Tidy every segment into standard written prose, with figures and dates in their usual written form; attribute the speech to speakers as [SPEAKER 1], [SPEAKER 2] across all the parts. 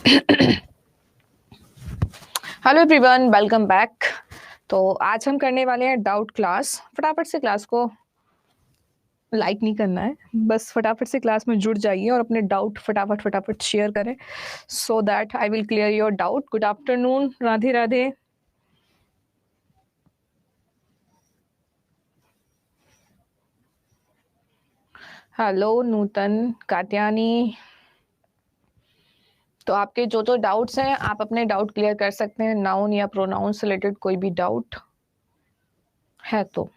[SPEAKER 1] Hello everyone, welcome back. तो आज हम करने वाले हैं डाउट क्लास। फटाफट से क्लास को लाइक नहीं करना है, बस फटाफट से क्लास में जुड़ जाइए और अपने डाउट फटाफट फटाफट शेयर करें so that I will clear your doubt. Good afternoon, Radhe Radhe. Hello Nutan, Katyani. तो आपके जो जो डाउट्स हैं आप अपने डाउट क्लियर कर सकते हैं, नाउन या प्रोनाउन से रिलेटेड कोई भी डाउट है तो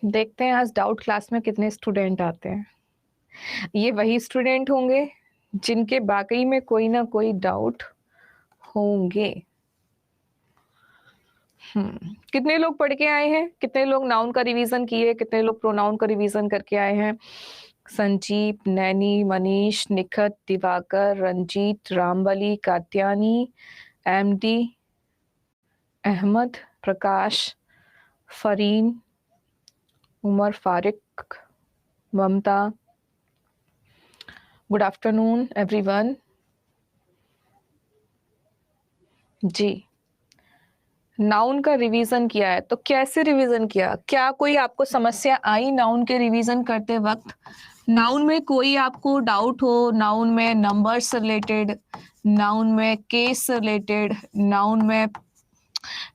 [SPEAKER 1] देखते हैं आज डाउट क्लास में कितने स्टूडेंट आते हैं। ये वही स्टूडेंट होंगे जिनके वाकई में कोई ना कोई डाउट होंगे। कितने लोग पढ़ के आए हैं, कितने लोग नाउन का रिवीजन किए, कितने लोग प्रोनाउन का रिवीजन करके आए हैं? Sanjeev, Naini, Manish, Nikhat, Diwakar, Ranjeet, Rambali, Katyani, MD, Ahmad, Prakash, Fareen, Umar Farik, Mamta. Good afternoon everyone. जी, नाउन का रिवीजन किया है तो कैसे रिवीजन किया? क्या कोई आपको समस्या आई नाउन के रिवीजन करते वक्त? नाउन में कोई आपको डाउट हो, नाउन में नंबर से रिलेटेड, नाउन में केस से रिलेटेड, नाउन में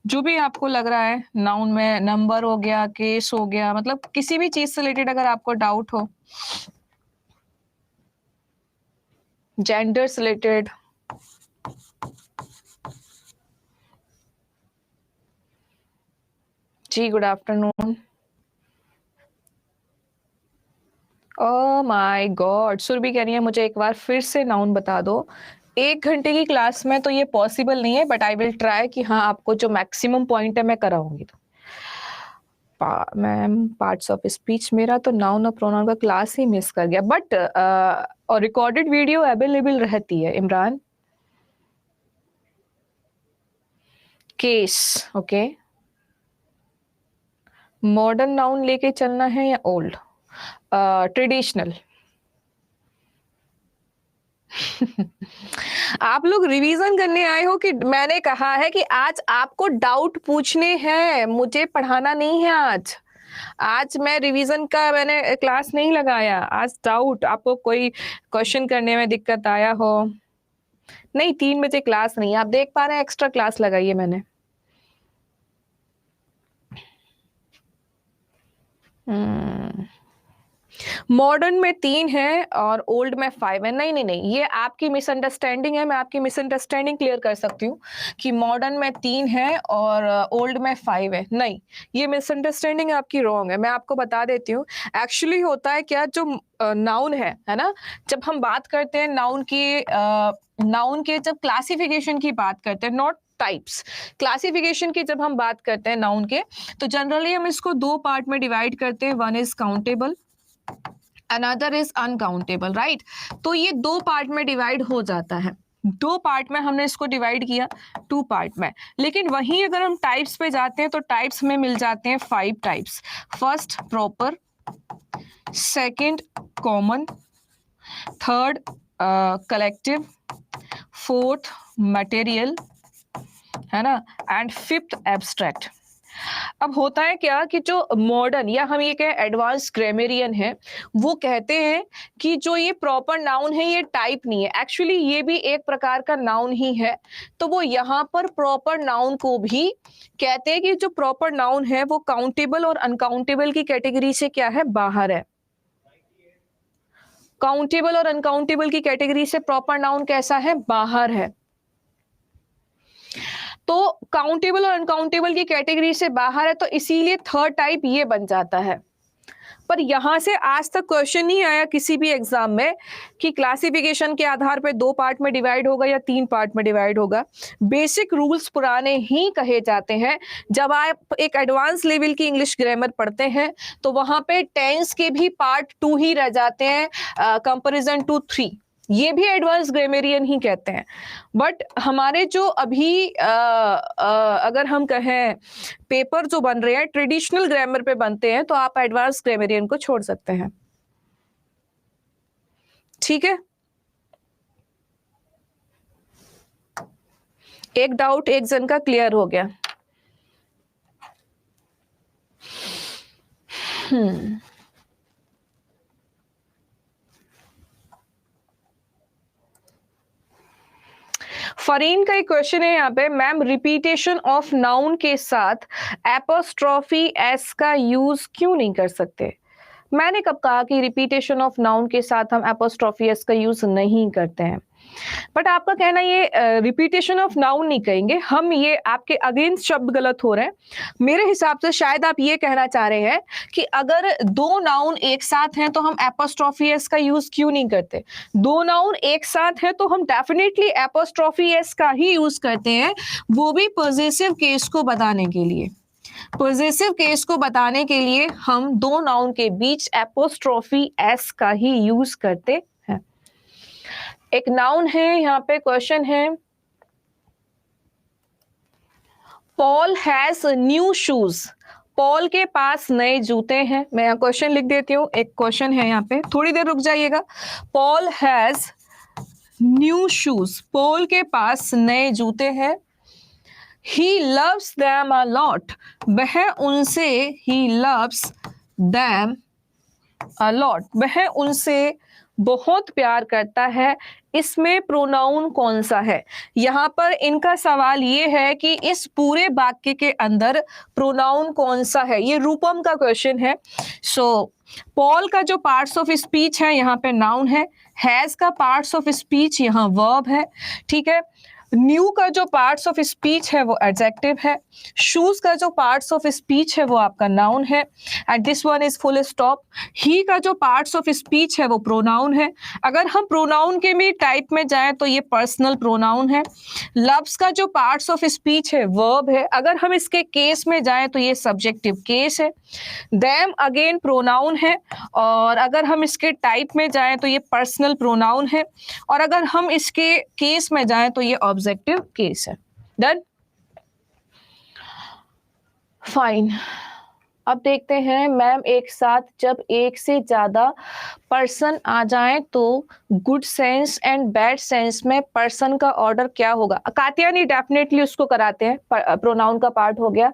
[SPEAKER 1] जो भी आपको लग रहा है, नाउन में नंबर हो गया, केस हो गया, मतलब किसी भी चीज से रिलेटेड अगर आपको डाउट हो, जेंडर से रिलेटेड, जी good afternoon. Oh my God, Surabhi कह रही है मुझे एक बार फिर से नाउन बता दो। 1 घंटे की क्लास में तो ये पॉसिबल नहीं है, बट आई विल ट्राई कि हाँ आपको जो मैक्सिमम पॉइंट है मैं कराऊंगी। तो मैम पार्ट्स ऑफ स्पीच, मेरा तो नाउन और प्रोनाउन का क्लास ही मिस कर गया, बट और रिकॉर्डेड वीडियो अवेलेबल रहती है। Imran, case, okay. Modern noun लेके चलना है या ओल्ड? ट्रेडिशनल। आप लोग रिवीजन करने आए हो कि मैंने कहा है कि आज आपको डाउट पूछने हैं, मुझे पढ़ाना नहीं है। आज मैं रिवीजन का मैंने क्लास नहीं लगाया। आज डाउट, आपको कोई क्वेश्चन करने में दिक्कत आया हो? नहीं, 3 बजे क्लास नहीं, आप देख पा रहे हैं एक्स्ट्रा क्लास लगाई है मैंने। मॉडर्न में 3 है और ओल्ड में 5 है। नहीं नहीं नहीं, ये आपकी मिसअंडरस्टैंडिंग है। मैं आपकी मिसअंडरस्टैंडिंग क्लियर कर सकती हूँ कि मॉडर्न में 3 है और ओल्ड में 5 है। नहीं, ये मिसअंडरस्टैंडिंग आपकी रॉन्ग है। मैं आपको बता देती हूँ एक्चुअली होता है क्या, जो नाउन है ना, जब हम बात करते हैं नाउन की, नाउन के जब क्लासिफिकेशन की बात करते हैं, नॉट टाइप्स, क्लासिफिकेशन की जब हम बात करते हैं नाउन के, तो जनरली हम इसको 2 पार्ट में डिवाइड करते हैं। One is countable, another is uncountable, right? तो ये 2 पार्ट में डिवाइड हो जाता है। 2 पार्ट में हमने इसको डिवाइड किया, 2 पार्ट में। लेकिन वहीं अगर हम टाइप्स पे जाते हैं तो टाइप्स में मिल जाते हैं 5 types. First proper, second common, third collective, fourth material, है ना, एंड फिफ्थ एब्स्ट्रैक्ट। अब होता है क्या कि जो मॉडर्न या हम ये कहें एडवांस ग्रामेरियन है, वो कहते हैं कि जो ये प्रॉपर नाउन है ये टाइप नहीं है, एक्चुअली ये भी एक प्रकार का नाउन ही है। तो वो यहाँ पर प्रॉपर नाउन को भी कहते हैं कि जो प्रॉपर नाउन है वो काउंटेबल और अनकाउंटेबल की कैटेगरी से क्या है, बाहर है। काउंटेबल और अनकाउंटेबल की कैटेगरी से प्रॉपर नाउन कैसा है, बाहर है। तो काउंटेबल और अनकाउंटेबल की कैटेगरी से बाहर है, तो इसीलिए थर्ड टाइप ये बन जाता है। पर यहां से आज तक क्वेश्चन नहीं आया किसी भी एग्जाम में कि क्लासिफिकेशन के आधार पर 2 पार्ट में डिवाइड होगा या 3 पार्ट में डिवाइड होगा। बेसिक रूल्स पुराने ही कहे जाते हैं। जब आप एक एडवांस लेवल की इंग्लिश ग्रामर पढ़ते हैं तो वहां पे टेंस के भी पार्ट 2 ही रह जाते हैं, कंपैरिजन टू 3। ये भी एडवांस ग्रामेरियन ही कहते हैं। बट हमारे जो अभी अगर हम कहें पेपर जो बन रहे हैं ट्रेडिशनल ग्रामर पे बनते हैं, तो आप एडवांस ग्रामेरियन को छोड़ सकते हैं। ठीक है, एक डाउट एक जन का क्लियर हो गया। फरीन का एक क्वेश्चन है यहाँ पे, मैम रिपीटेशन ऑफ नाउन के साथ एपोस्ट्रोफी एस का यूज क्यों नहीं कर सकते? मैंने कब कहा कि रिपीटेशन ऑफ नाउन के साथ हम एपोस्ट्रोफी एस का यूज नहीं करते हैं? बट आपका कहना ये रिपीटेशन ऑफ नाउन नहीं कहेंगे हम, ये आपके अगेंस्ट शब्द गलत हो रहे हैं। मेरे हिसाब से शायद आप ये कहना चाह रहे हैं कि अगर दो नाउन एक साथ हैं तो हम एपोस्ट्रोफी एस का यूज क्यों नहीं करते? दो नाउन एक साथ हैं तो हम डेफिनेटली एपोस्ट्रोफी एस का ही यूज करते हैं, वो भी पॉजेसिव केस को बताने के लिए। पॉजेसिव केस को बताने के लिए हम दो नाउन के बीच एपोस्ट्रोफी एस का ही यूज करते हैं। एक नाउन है यहाँ पे, क्वेश्चन है Paul has new shoes. Paul के पास नए जूते हैं। मैं यहाँ क्वेश्चन लिख देती हूँ, एक क्वेश्चन है यहाँ पे, थोड़ी देर रुक जाइएगा। Paul has new shoes, Paul के पास नए जूते हैं। He loves them a lot, वह उनसे he loves them a lot, वह उनसे बहुत प्यार करता है। इसमें प्रोनाउन कौन सा है? यहाँ पर इनका सवाल ये है कि इस पूरे वाक्य के अंदर प्रोनाउन कौन सा है। ये रूपम का क्वेश्चन है। पॉल का जो पार्ट्स ऑफ स्पीच है यहाँ पे नाउन है, हैज का पार्ट्स ऑफ स्पीच यहाँ वर्ब है, ठीक है। न्यू का जो पार्ट्स ऑफ स्पीच है वो एडजेक्टिव है। शूज का जो पार्ट्स ऑफ स्पीच है वो आपका नाउन है। And this one is full stop. He का जो पार्ट्स ऑफ स्पीच है वो प्रोनाउन है। अगर हम प्रोनाउन के भी टाइप में जाएं तो ये पर्सनल प्रोनाउन है। लव्स का जो पार्ट्स ऑफ स्पीच है वर्ब है। अगर हम इसके केस में जाएं तो ये सब्जेक्टिव केस है। देम अगेन प्रोनाउन है, और अगर हम इसके टाइप में जाएं तो ये पर्सनल प्रोनाउन है, और अगर हम इसके केस में जाएं तो ये ऑब्जेक्टिव केस है। Done, fine. अब देखते हैं मैम, एक साथ जब एक से ज्यादा पर्सन आ जाए तो good sense and bad sense में पर्सन का ऑर्डर क्या होगा? कात्यायनी डेफिनेटली उसको कराते हैं, प्रोनाउन का पार्ट हो गया।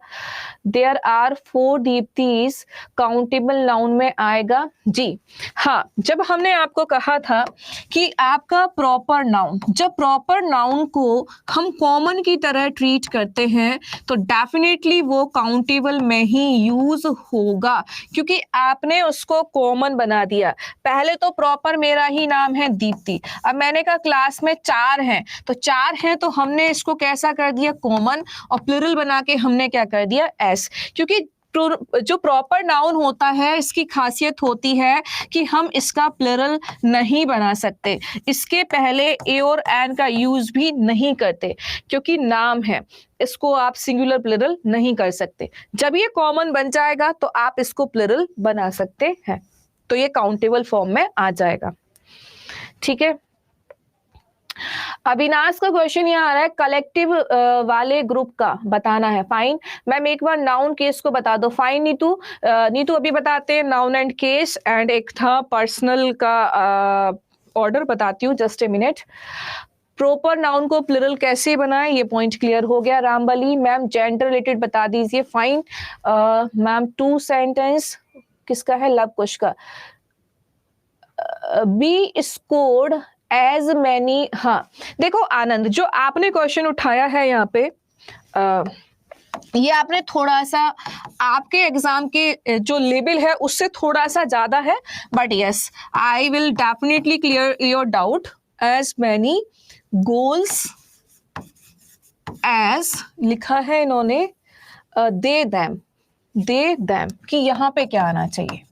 [SPEAKER 1] देयर आर 4 दीप्तिस काउंटेबल नाउन में आएगा जी। हाँ, जब हमने आपको कहा था कि आपका प्रॉपर नाउन, जब प्रॉपर नाउन को हम कॉमन की तरह ट्रीट करते हैं तो डेफिनेटली वो काउंटेबल में ही यूज होगा, क्योंकि आपने उसको कॉमन बना दिया। पहले तो प्रॉपर मेरा ही नाम है दीप्ति, अब मैंने कहा क्लास में 4 हैं, तो 4 हैं तो हमने इसको कैसा कर दिया कॉमन, और प्लूरल बना के हमने क्या कर दिया एस। क्योंकि जो प्रॉपर नाउन होता है इसकी खासियत होती है कि हम इसका प्लूरल नहीं बना सकते, इसके पहले ए और एन का यूज भी नहीं करते, क्योंकि नाम है, इसको आप सिंगुलर प्लूरल नहीं कर सकते। जब ये कॉमन बन जाएगा तो आप इसको प्लूरल बना सकते हैं, तो ये काउंटेबल फॉर्म में आ जाएगा। ठीक है, अविनाश का क्वेश्चन यहाँ आ रहा है, कलेक्टिव वाले ग्रुप का बताना है। फाइन मैम, एक बार नाउन केस को बता दो। फाइन नीतू, नीतू अभी बताते हैं नाउन एंड केस, एंड एक था पर्सनल का ऑर्डर बताती हूँ, just a minute. Proper noun को प्लूरल कैसे बनाएं, ये पॉइंट क्लियर हो गया। रामबली मैम जेंडर रिलेटेड बता दीजिए। फाइन मैम, 2 सेंटेंस किसका है, लव कुश का। बी स्कोर्ड एज मैनी, हाँ देखो आनंद, जो आपने क्वेश्चन उठाया है यहाँ पे, ये आपने थोड़ा सा आपके एग्जाम के जो लेवल है उससे थोड़ा सा ज्यादा है, but yes I will definitely clear your doubt. As many goals as लिखा है इन्होंने, दे देम, कि यहाँ पे क्या आना चाहिए।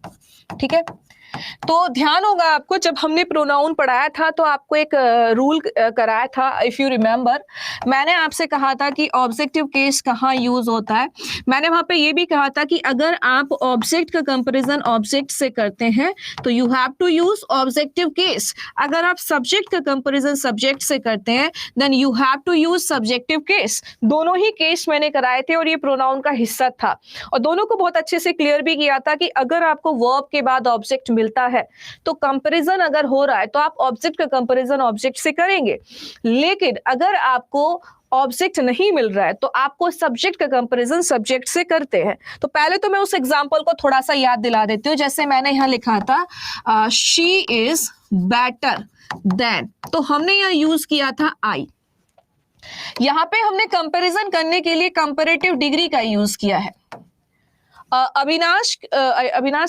[SPEAKER 1] ठीक है, तो ध्यान होगा आपको, जब हमने प्रोनाउन पढ़ाया था तो आपको एक रूल कराया था, इफ यू रिमेंबर। मैंने आपसे कहा था कि ऑब्जेक्टिव केस कहाँ यूज होता है। मैंने वहां पे ये भी कहा था कि अगर आप ऑब्जेक्ट का कंपैरिजन ऑब्जेक्ट से करते हैं तो you have to use objective case. अगर आप सब्जेक्ट का कंपैरिजन सब्जेक्ट से करते हैं then you have to use subjective case. दोनों ही केस मैंने कराए थे और ये प्रोनाउन का हिस्सा था, और दोनों को बहुत अच्छे से क्लियर भी किया था कि अगर आपको वर्ब के बाद ऑब्जेक्ट मिलता है, तो कंपैरिजन अगर हो रहा है तो आप ऑब्जेक्ट का कंपैरिजन ऑब्जेक्ट से करेंगे। लेकिन अगर आपको ऑब्जेक्ट नहीं मिल रहा है तो आपको सब्जेक्ट का कंपैरिजन सब्जेक्ट से करते हैं। तो पहले तो मैं उस एग्जांपल को थोड़ा सा याद दिला देती हूँ। जैसे मैंने यहाँ लिखा था शी इज बेटर देन, तो हमने यहाँ यूज किया था आई। यहां पे हमने कंपैरिजन करने के लिए कंपैरेटिव डिग्री का यूज किया है। अविनाश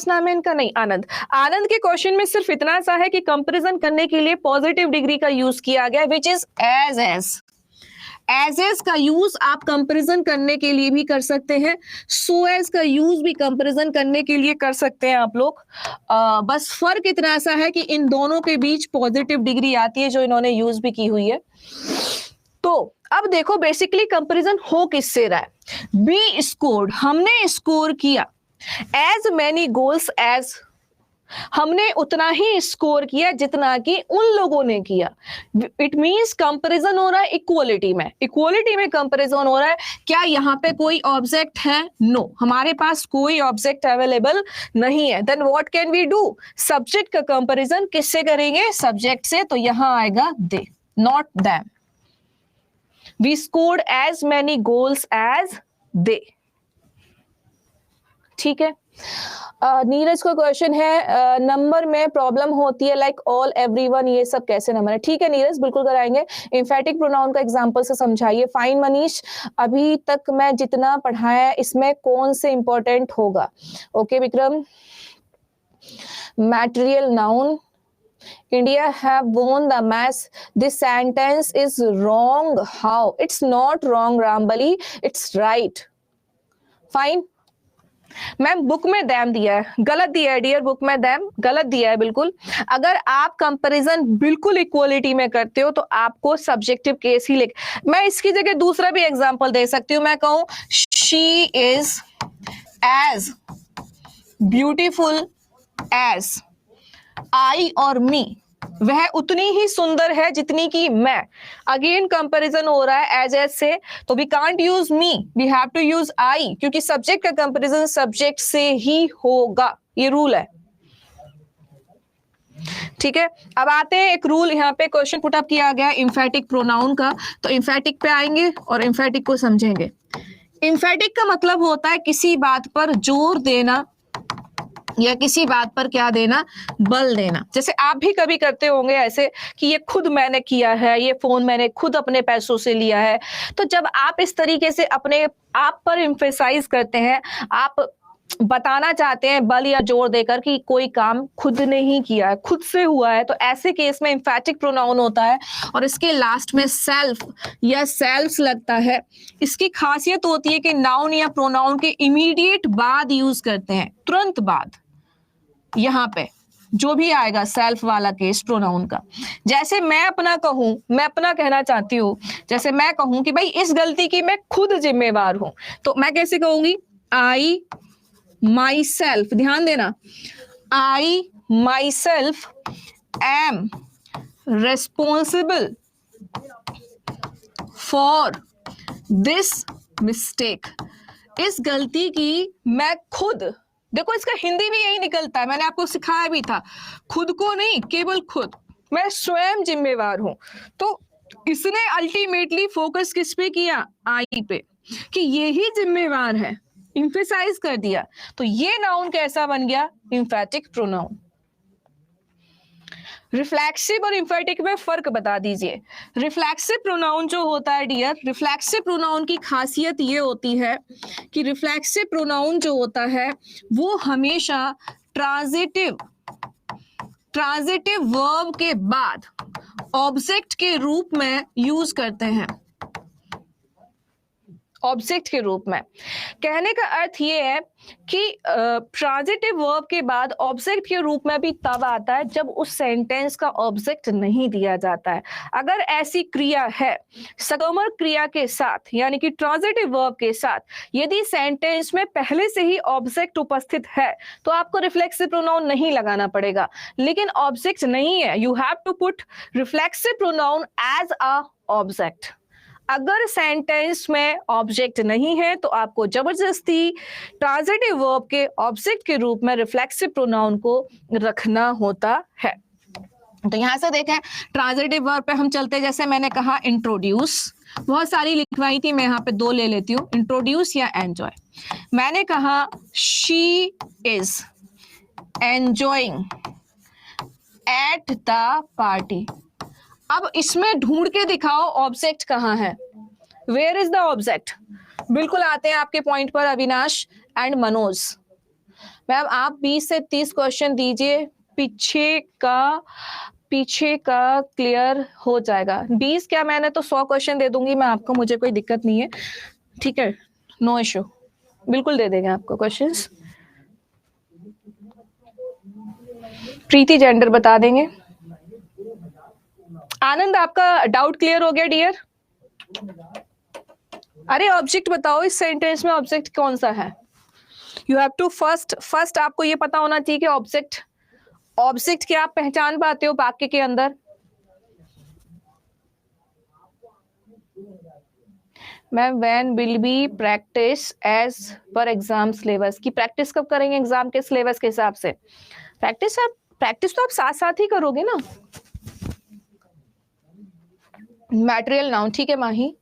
[SPEAKER 1] नाम है इनका, नहीं आनंद के क्वेश्चन में सिर्फ इतना सा है कि कंपैरिजन करने के लिए पॉजिटिव डिग्री का यूज किया गया, विच इज एज एज का यूज आप कंपैरिजन करने के लिए भी कर सकते हैं, सो एज का यूज भी कंपैरिजन करने के लिए कर सकते हैं आप लोग। बस फर्क इतना सा है कि इन दोनों के बीच पॉजिटिव डिग्री आती है जो इन्होंने यूज भी की हुई है। तो अब देखो बेसिकली कंपैरिजन हो किससे रहा है। बी स्कोर्ड, हमने स्कोर किया, एज मैनी गोल्स एज, हमने उतना ही स्कोर किया जितना कि उन लोगों ने किया। इट मींस कंपैरिजन हो रहा है इक्वलिटी में, इक्वलिटी में कंपैरिजन हो रहा है। क्या यहाँ पे कोई ऑब्जेक्ट है? नो, हमारे पास कोई ऑब्जेक्ट अवेलेबल नहीं है। Then what can we do? Subject का कंपैरिजन किससे करेंगे? सब्जेक्ट से। तो यहां आएगा they, not them. We scored as many goals as they. ठीक है। नीरज का क्वेश्चन है नंबर में प्रॉब्लम होती है लाइक ऑल एवरीवन, ये सब कैसे नंबर है? ठीक है नीरज, बिल्कुल कराएंगे। एम्फेटिक प्रोनाउन का एग्जांपल से समझाइए। फाइन मनीष, अभी तक मैं जितना पढ़ाया इसमें कौन से इंपॉर्टेंट होगा? Okay Vikram, material noun, India have won the match. This sentence is wrong. How? It's not wrong, Rambali. It's right. Fine. Ma'am book में दैम दिया है, गलत दिया है डियर, बुक में दैम गलत दिया है बिल्कुल। अगर आप कंपैरिजन बिल्कुल इक्वलिटी में करते हो तो आपको सब्जेक्टिव केस ही लिख, मैं इसकी जगह दूसरा भी एग्जांपल दे सकती हूँ। मैं कहूं she is as beautiful as I और मी, वह उतनी ही सुंदर है जितनी की मैं। अगेन कंपैरिजन हो रहा है एज से, तो we can't use me, we have to use I, क्योंकि सब्जेक्ट का कंपैरिजन सब्जेक्ट से ही होगा, ये रूल है। ठीक है, अब आते हैं एक रूल यहाँ पे क्वेश्चन पुट अप किया गया एम्फेटिक प्रोनाउन का। तो एम्फेटिक पे आएंगे और एम्फेटिक को समझेंगे। एम्फेटिक का मतलब होता है किसी बात पर जोर देना या किसी बात पर क्या देना, बल देना। जैसे आप भी कभी करते होंगे ऐसे कि ये खुद मैंने किया है, ये फोन मैंने खुद अपने पैसों से लिया है। तो जब आप इस तरीके से अपने आप पर एम्फेसाइज करते हैं, आप बताना चाहते हैं बल या जोर देकर कि कोई काम खुद ने ही किया है, खुद से हुआ है, तो ऐसे केस में एम्फेटिक प्रोनाउन होता है और इसके लास्ट में सेल्फ या सेल्फ्स लगता है। इसकी खासियत होती है कि नाउन या प्रोनाउन के इमीडिएट बाद यूज करते हैं, तुरंत बाद। यहां पे जो भी आएगा सेल्फ वाला केस प्रोनाउन का। जैसे मैं अपना कहूं, मैं अपना कहना चाहती हूं, जैसे मैं कहूं कि भाई इस गलती की मैं खुद जिम्मेवार हूं, तो मैं कैसे कहूंगी? आई माई सेल्फ, ध्यान देना, I myself am responsible for this mistake, इस गलती की मैं खुद, देखो इसका हिंदी भी यही निकलता है, मैंने आपको सिखाया भी था, खुद को नहीं, केवल खुद, मैं स्वयं जिम्मेवार हूं। तो इसने अल्टीमेटली फोकस किस पे किया? आई पे, कि ये ही जिम्मेवार है, एम्फेसाइज कर दिया। तो ये नाउन कैसा बन गया? Emphatic pronoun. रिफ्लेक्सिव और एम्फेटिक में फर्क बता दीजिए। रिफ्लेक्सिव प्रोनाउन जो होता है डियर, रिफ्लेक्सिव प्रोनाउन की खासियत ये होती है कि रिफ्लेक्सिव प्रोनाउन जो होता है वो हमेशा ट्रांजिटिव वर्ब के बाद ऑब्जेक्ट के रूप में यूज करते हैं। ऑब्जेक्ट के रूप में कहने का अर्थ ये है कि ट्रांजिटिव वर्ब के बाद ऑब्जेक्ट के रूप में भी तब आता है जब उस सेंटेंस का ऑब्जेक्ट नहीं दिया जाता है। अगर ऐसी क्रिया है सकर्मक क्रिया के साथ, यानी कि ट्रांजिटिव वर्ब के साथ, यदि सेंटेंस में पहले से ही ऑब्जेक्ट उपस्थित है तो आपको रिफ्लेक्सिव प्रोनाउन नहीं लगाना पड़ेगा। लेकिन ऑब्जेक्ट नहीं है, you have to put reflexive pronoun as a object. अगर सेंटेंस में ऑब्जेक्ट नहीं है तो आपको जबरदस्ती ट्रांजिटिव वर्ब के ऑब्जेक्ट के रूप में रिफ्लेक्सिव प्रोनाउन को रखना होता है। तो यहां से देखें, ट्रांजिटिव वर्ब पे हम चलते, जैसे मैंने कहा इंट्रोड्यूस, बहुत सारी लिखवाई थी, मैं यहाँ पे 2 ले लेती हूँ, इंट्रोड्यूस या एंजॉय। मैंने कहा she is enjoying at the party. अब इसमें ढूंढ के दिखाओ ऑब्जेक्ट कहाँ है, वेयर इज द ऑब्जेक्ट। बिल्कुल आते हैं आपके पॉइंट पर अविनाश एंड मनोज। मैम आप 20 से 30 क्वेश्चन दीजिए, पीछे का क्लियर हो जाएगा। 20 क्या, मैंने तो 100 क्वेश्चन दे दूंगी मैं आपको, मुझे कोई दिक्कत नहीं है, ठीक है, नो इश्यू, बिल्कुल दे देंगे आपको क्वेश्चंस। प्रीति जेंडर बता देंगे। आनंद आपका डाउट क्लियर हो गया डियर? अरे ऑब्जेक्ट बताओ, इस सेंटेंस में ऑब्जेक्ट कौन सा है? यू हैव टू फर्स्ट आपको ये पता होना चाहिए कि ऑब्जेक्ट क्या आप पहचान पाते हो वाक्य के अंदर? Ma'am when will be practice as per exam syllabus, की प्रैक्टिस कब करेंगे एग्जाम के सिलेबस के हिसाब से? प्रैक्टिस तो आप साथ साथ ही करोगे ना। मैटेरियल नाउन, ठीक है माही,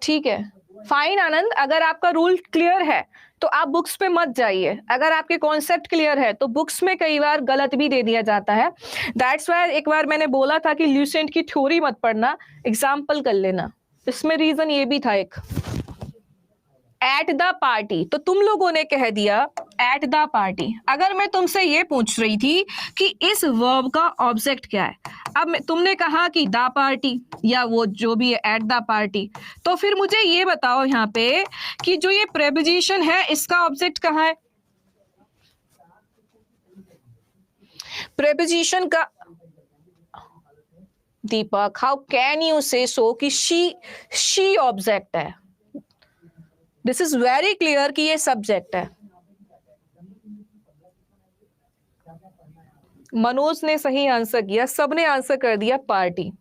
[SPEAKER 1] ठीक है फाइन। आनंद अगर आपका रूल क्लियर है तो आप बुक्स पे मत जाइए, अगर आपके कॉन्सेप्ट क्लियर है तो बुक्स में कई बार गलत भी दे दिया जाता है। दैट्स वाई एक बार मैंने बोला था कि ल्यूसेंट की थ्योरी मत पढ़ना, एग्जाम्पल कर लेना, इसमें रीजन ये भी था एक। एट द पार्टी, तो तुम लोगों ने कह दिया एट द पार्टी। अगर मैं तुमसे ये पूछ रही थी कि इस वर्ब का ऑब्जेक्ट क्या है, अब तुमने कहा कि द पार्टी या वो जो भी है एट द पार्टी, तो फिर मुझे ये बताओ यहाँ पे कि जो ये प्रेपोजिशन है इसका ऑब्जेक्ट कहाँ है? प्रेपोजिशन का, दीपक हाउ कैन यू से सो कि शी ऑब्जेक्ट है? दिस इज वेरी क्लियर कि ये सब्जेक्ट है। मनोज ने सही आंसर किया, सबने आंसर कर दिया पार्टी।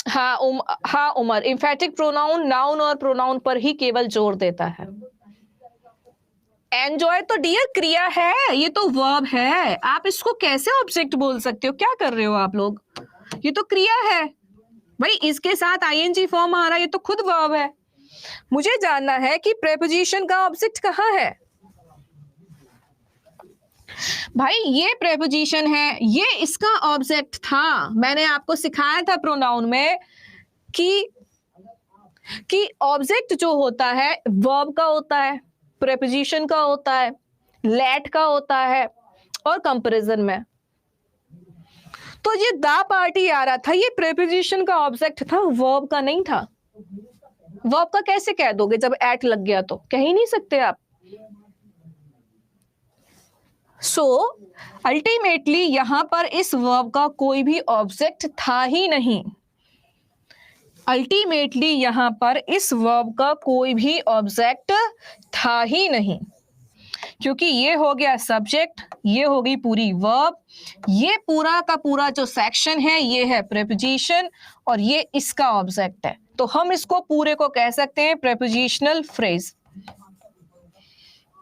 [SPEAKER 1] हाँ उमर, इम्फेटिक प्रोनाउन नाउन और प्रोनाउन पर ही केवल जोर देता है। एंजॉय तो डियर क्रिया है, ये तो वर्ब है, आप इसको कैसे ऑब्जेक्ट बोल सकते हो? क्या कर रहे हो आप लोग? ये तो क्रिया है भाई, इसके साथ आईएनजी फॉर्म आ रहा है, ये तो खुद वर्ब है। मुझे जानना है कि प्रेपोजिशन का ऑब्जेक्ट कहाँ है। भाई ये प्रेपोजिशन है, ये इसका ऑब्जेक्ट था। मैंने आपको सिखाया था प्रोनाउन में कि ऑब्जेक्ट जो होता है वर्ब का होता है, प्रेपोजिशन का होता है, लेट का होता है और कंपैरिजन में। तो ये द पार्टी आ रहा था, ये प्रेपोजिशन का ऑब्जेक्ट था, वर्ब का नहीं था। वर्ब का कैसे कह दोगे जब एट लग गया? तो कह ही नहीं सकते आप। सो अल्टीमेटली यहां पर इस वर्ब का कोई भी ऑब्जेक्ट था ही नहीं। अल्टीमेटली यहां पर इस वर्ब का कोई भी ऑब्जेक्ट था ही नहीं, क्योंकि ये हो गया सब्जेक्ट, ये होगी पूरी वर्ब, ये पूरा का पूरा जो सेक्शन है ये है प्रेपोजिशन और ये इसका ऑब्जेक्ट है। तो हम इसको पूरे को कह सकते हैं प्रेपोजिशनल फ्रेज,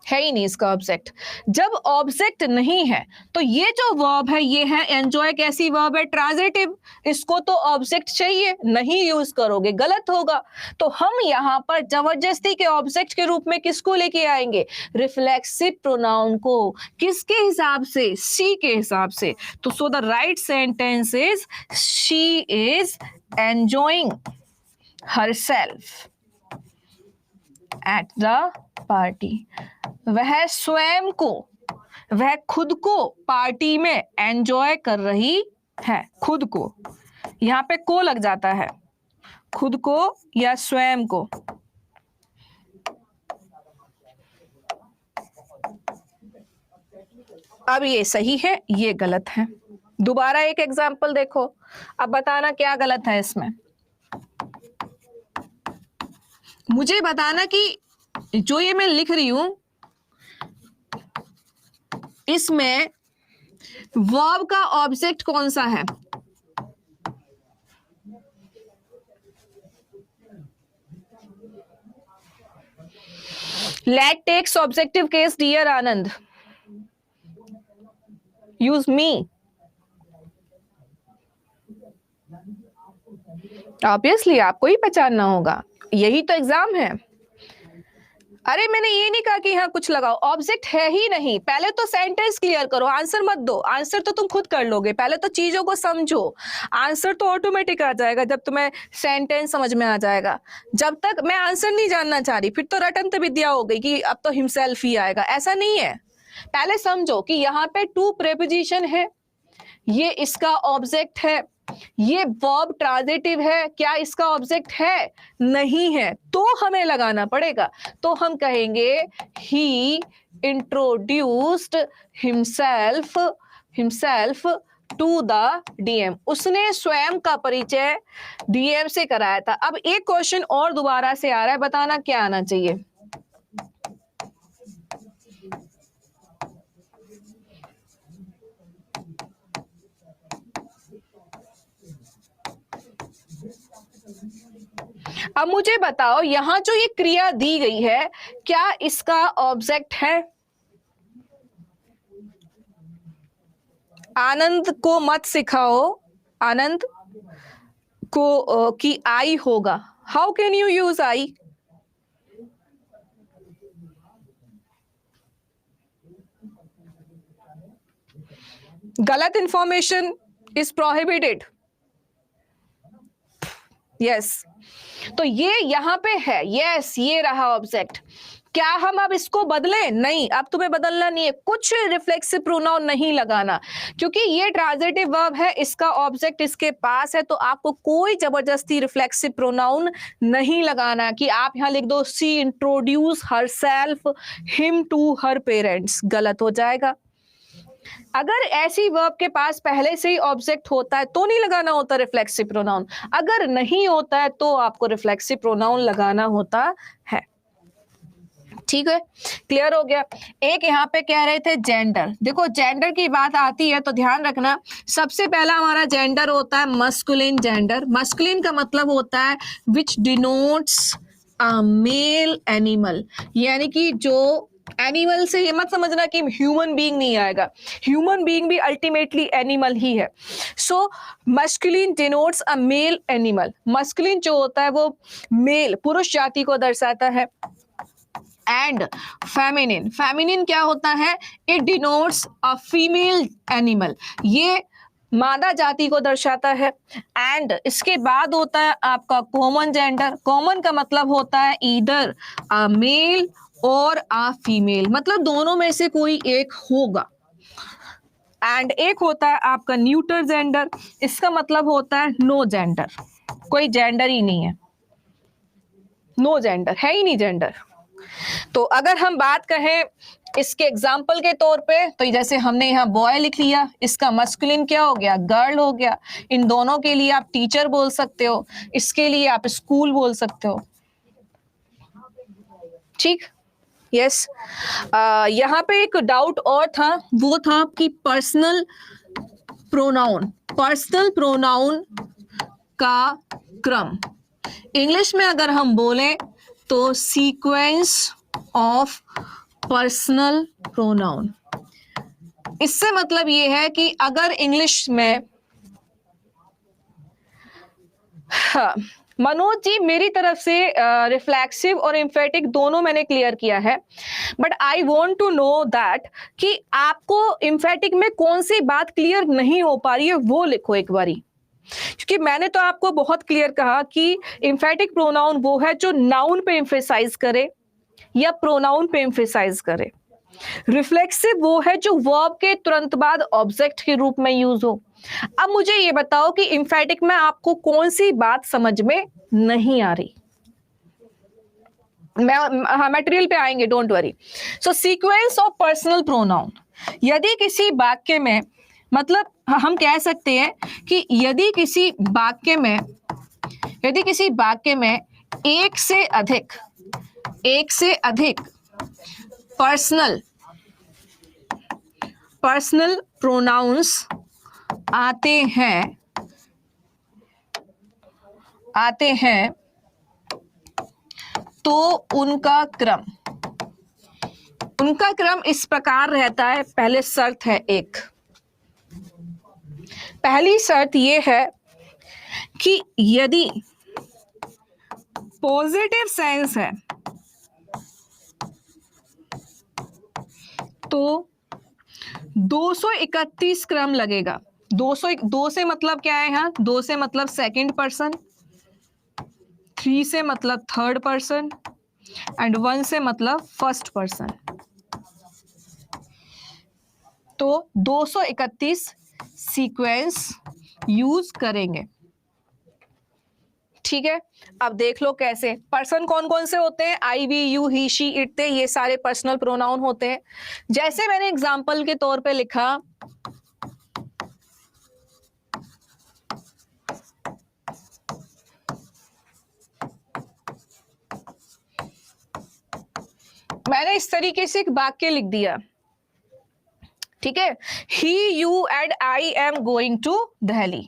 [SPEAKER 1] है ही नहीं इसका ऑब्जेक्ट। जब ऑब्जेक्ट नहीं है तो ये जो वर्ब है ये है एंजॉय, कैसी वर्ब है? ट्रांजिटिव, इसको तो ऑब्जेक्ट चाहिए, नहीं यूज करोगे गलत होगा। तो हम यहां पर जबरदस्ती के ऑब्जेक्ट के रूप में किसको लेके आएंगे? रिफ्लेक्सिव प्रोनाउन को। किसके हिसाब से? शी के हिसाब से। तो so the right sentence is she is enjoying herself at the party. वह स्वयं को, वह खुद को पार्टी में एंजॉय कर रही है। खुद को, यहां पे को लग जाता है, खुद को या स्वयं को। अब ये सही है, ये गलत है। दोबारा एक एग्जांपल देखो, अब बताना क्या गलत है इसमें। मुझे बताना कि जो ये मैं लिख रही हूं इसमें वर्ब का ऑब्जेक्ट कौन सा है? Let takes objective case dear Anand, use me. Obviously आपको ही पहचानना होगा, यही तो एग्जाम है। अरे मैंने ये नहीं कहा कि यहाँ कुछ लगाओ, ऑब्जेक्ट है ही नहीं। पहले तो सेंटेंस क्लियर करो, आंसर मत दो। आंसर तो तुम खुद कर लोगे, पहले तो चीजों को समझो। आंसर तो ऑटोमेटिक आ जाएगा जब तुम्हें सेंटेंस समझ में आ जाएगा। जब तक मैं आंसर नहीं जानना चाह रही, फिर तो रटंत विद्या हो गई कि अब तो हिमसेल्फ ही आएगा। ऐसा नहीं है। पहले समझो कि यहाँ पे टू प्रेपोजिशन है, ये इसका ऑब्जेक्ट है, ये वर्ब ट्रांजिटिव है, क्या इसका ऑब्जेक्ट है? नहीं है, तो हमें लगाना पड़ेगा। तो हम कहेंगे he introduced himself to the DM. उसने स्वयं का परिचय डीएम से कराया था। अब एक क्वेश्चन और दोबारा से आ रहा है, बताना क्या आना चाहिए? अब मुझे बताओ, यहां जो ये क्रिया दी गई है, क्या इसका ऑब्जेक्ट है? आनंद को मत सिखाओ, आनंद को कि आई होगा। How can you use I? गलत इंफॉर्मेशन इज प्रोहिबिटेड। यस, तो ये यहां पे है। यस, ये रहा ऑब्जेक्ट। क्या हम अब इसको बदलें? नहीं, अब तुम्हें बदलना नहीं है, कुछ रिफ्लेक्सिव प्रोनाउन नहीं लगाना, क्योंकि ये ट्रांजिटिव वर्ब है, इसका ऑब्जेक्ट इसके पास है, तो आपको कोई जबरदस्ती रिफ्लेक्सिव प्रोनाउन नहीं लगाना कि आप यहां लिख दो she introduce herself him to her parents. गलत हो जाएगा। अगर ऐसी वर्ब के पास पहले से ही ऑब्जेक्ट होता है तो नहीं लगाना होता रिफ्लेक्सिव प्रोनाउन। अगर नहीं होता है तो आपको रिफ्लेक्सिव प्रोनाउन लगाना होता है। ठीक है, क्लियर हो गया। एक यहाँ पे कह रहे थे जेंडर। देखो, जेंडर की बात आती है तो ध्यान रखना, सबसे पहला हमारा जेंडर होता है मस्कुलिन जेंडर। मस्कुलिन का मतलब होता है which denotes a male animal, यानी कि जो एनिमल से, ये मत समझना कि ह्यूमन बीइंग नहीं आएगा, ह्यूमन बीइंग भी अल्टीमेटली एनिमल ही है। सो masculine denotes a male animal. Masculine जो होता है वो मेल, पुरुष जाति को दर्शाता है। एंड फेमिनिन, फेमिनिन क्या होता है? It denotes a female animal, ये मादा जाति को दर्शाता है। एंड इसके बाद होता है आपका कॉमन जेंडर। कॉमन का मतलब होता है ईदर अ मेल और अ फीमेल, मतलब दोनों में से कोई एक होगा। एंड एक होता है आपका न्यूटर जेंडर, इसका मतलब होता है नो जेंडर, कोई जेंडर ही नहीं है, नो जेंडर है ही नहीं जेंडर। तो अगर हम बात कहें इसके एग्जाम्पल के तौर पे, तो जैसे हमने यहाँ बॉय लिख लिया, इसका मस्कुलिन क्या हो गया? गर्ल हो गया। इन दोनों के लिए आप टीचर बोल सकते हो, इसके लिए आप स्कूल बोल सकते हो। ठीक, यस। यहाँ पे एक डाउट और था, वो था कि पर्सनल प्रोनाउन, पर्सनल प्रोनाउन का क्रम इंग्लिश में अगर हम बोलें तो सीक्वेंस ऑफ पर्सनल प्रोनाउन। इससे मतलब ये है कि अगर इंग्लिश में, हाँ, मनोज जी मेरी तरफ से रिफ्लेक्सिव और एम्फेटिक दोनों मैंने क्लियर किया है, but I want to know that कि आपको एम्फेटिक में कौन सी बात क्लियर नहीं हो पा रही है, वो लिखो एक बारी। क्योंकि मैंने तो आपको बहुत क्लियर कहा कि एम्फेटिक प्रोनाउन वो है जो नाउन पे एम्फेसाइज करे या प्रोनाउन पे एम्फेसाइज करे। रिफ्लेक्सिव वो है जो वर्ब के तुरंत बाद ऑब्जेक्ट के रूप में यूज हो। अब मुझे ये बताओ कि एम्फेटिक में आपको कौन सी बात समझ में नहीं आ रही? हाँ, मटेरियल पे आएंगे, don't worry. So sequence of personal pronoun, यदि किसी वाक्य में, मतलब हम कह सकते हैं कि यदि किसी वाक्य में एक से अधिक पर्सनल प्रोनाउंस आते हैं तो उनका क्रम इस प्रकार रहता है। पहले शर्त है एक, पहली शर्त यह है कि यदि पॉजिटिव सेंस है तो 231 क्रम लगेगा। 2 से मतलब क्या है यहाँ? 2 से मतलब सेकंड पर्सन, 3 से मतलब थर्ड पर्सन एंड 1 से मतलब फर्स्ट पर्सन। तो 231 सीक्वेंस यूज करेंगे। ठीक है, अब देख लो कैसे। पर्सन कौन कौन से होते हैं? I, we, you, he, she, it, they, ये सारे पर्सनल प्रोनाउन होते हैं। जैसे मैंने एग्जांपल के तौर पे लिखा, मैंने इस तरीके से एक वाक्य लिख दिया, ठीक है, he, you and I am going to Delhi.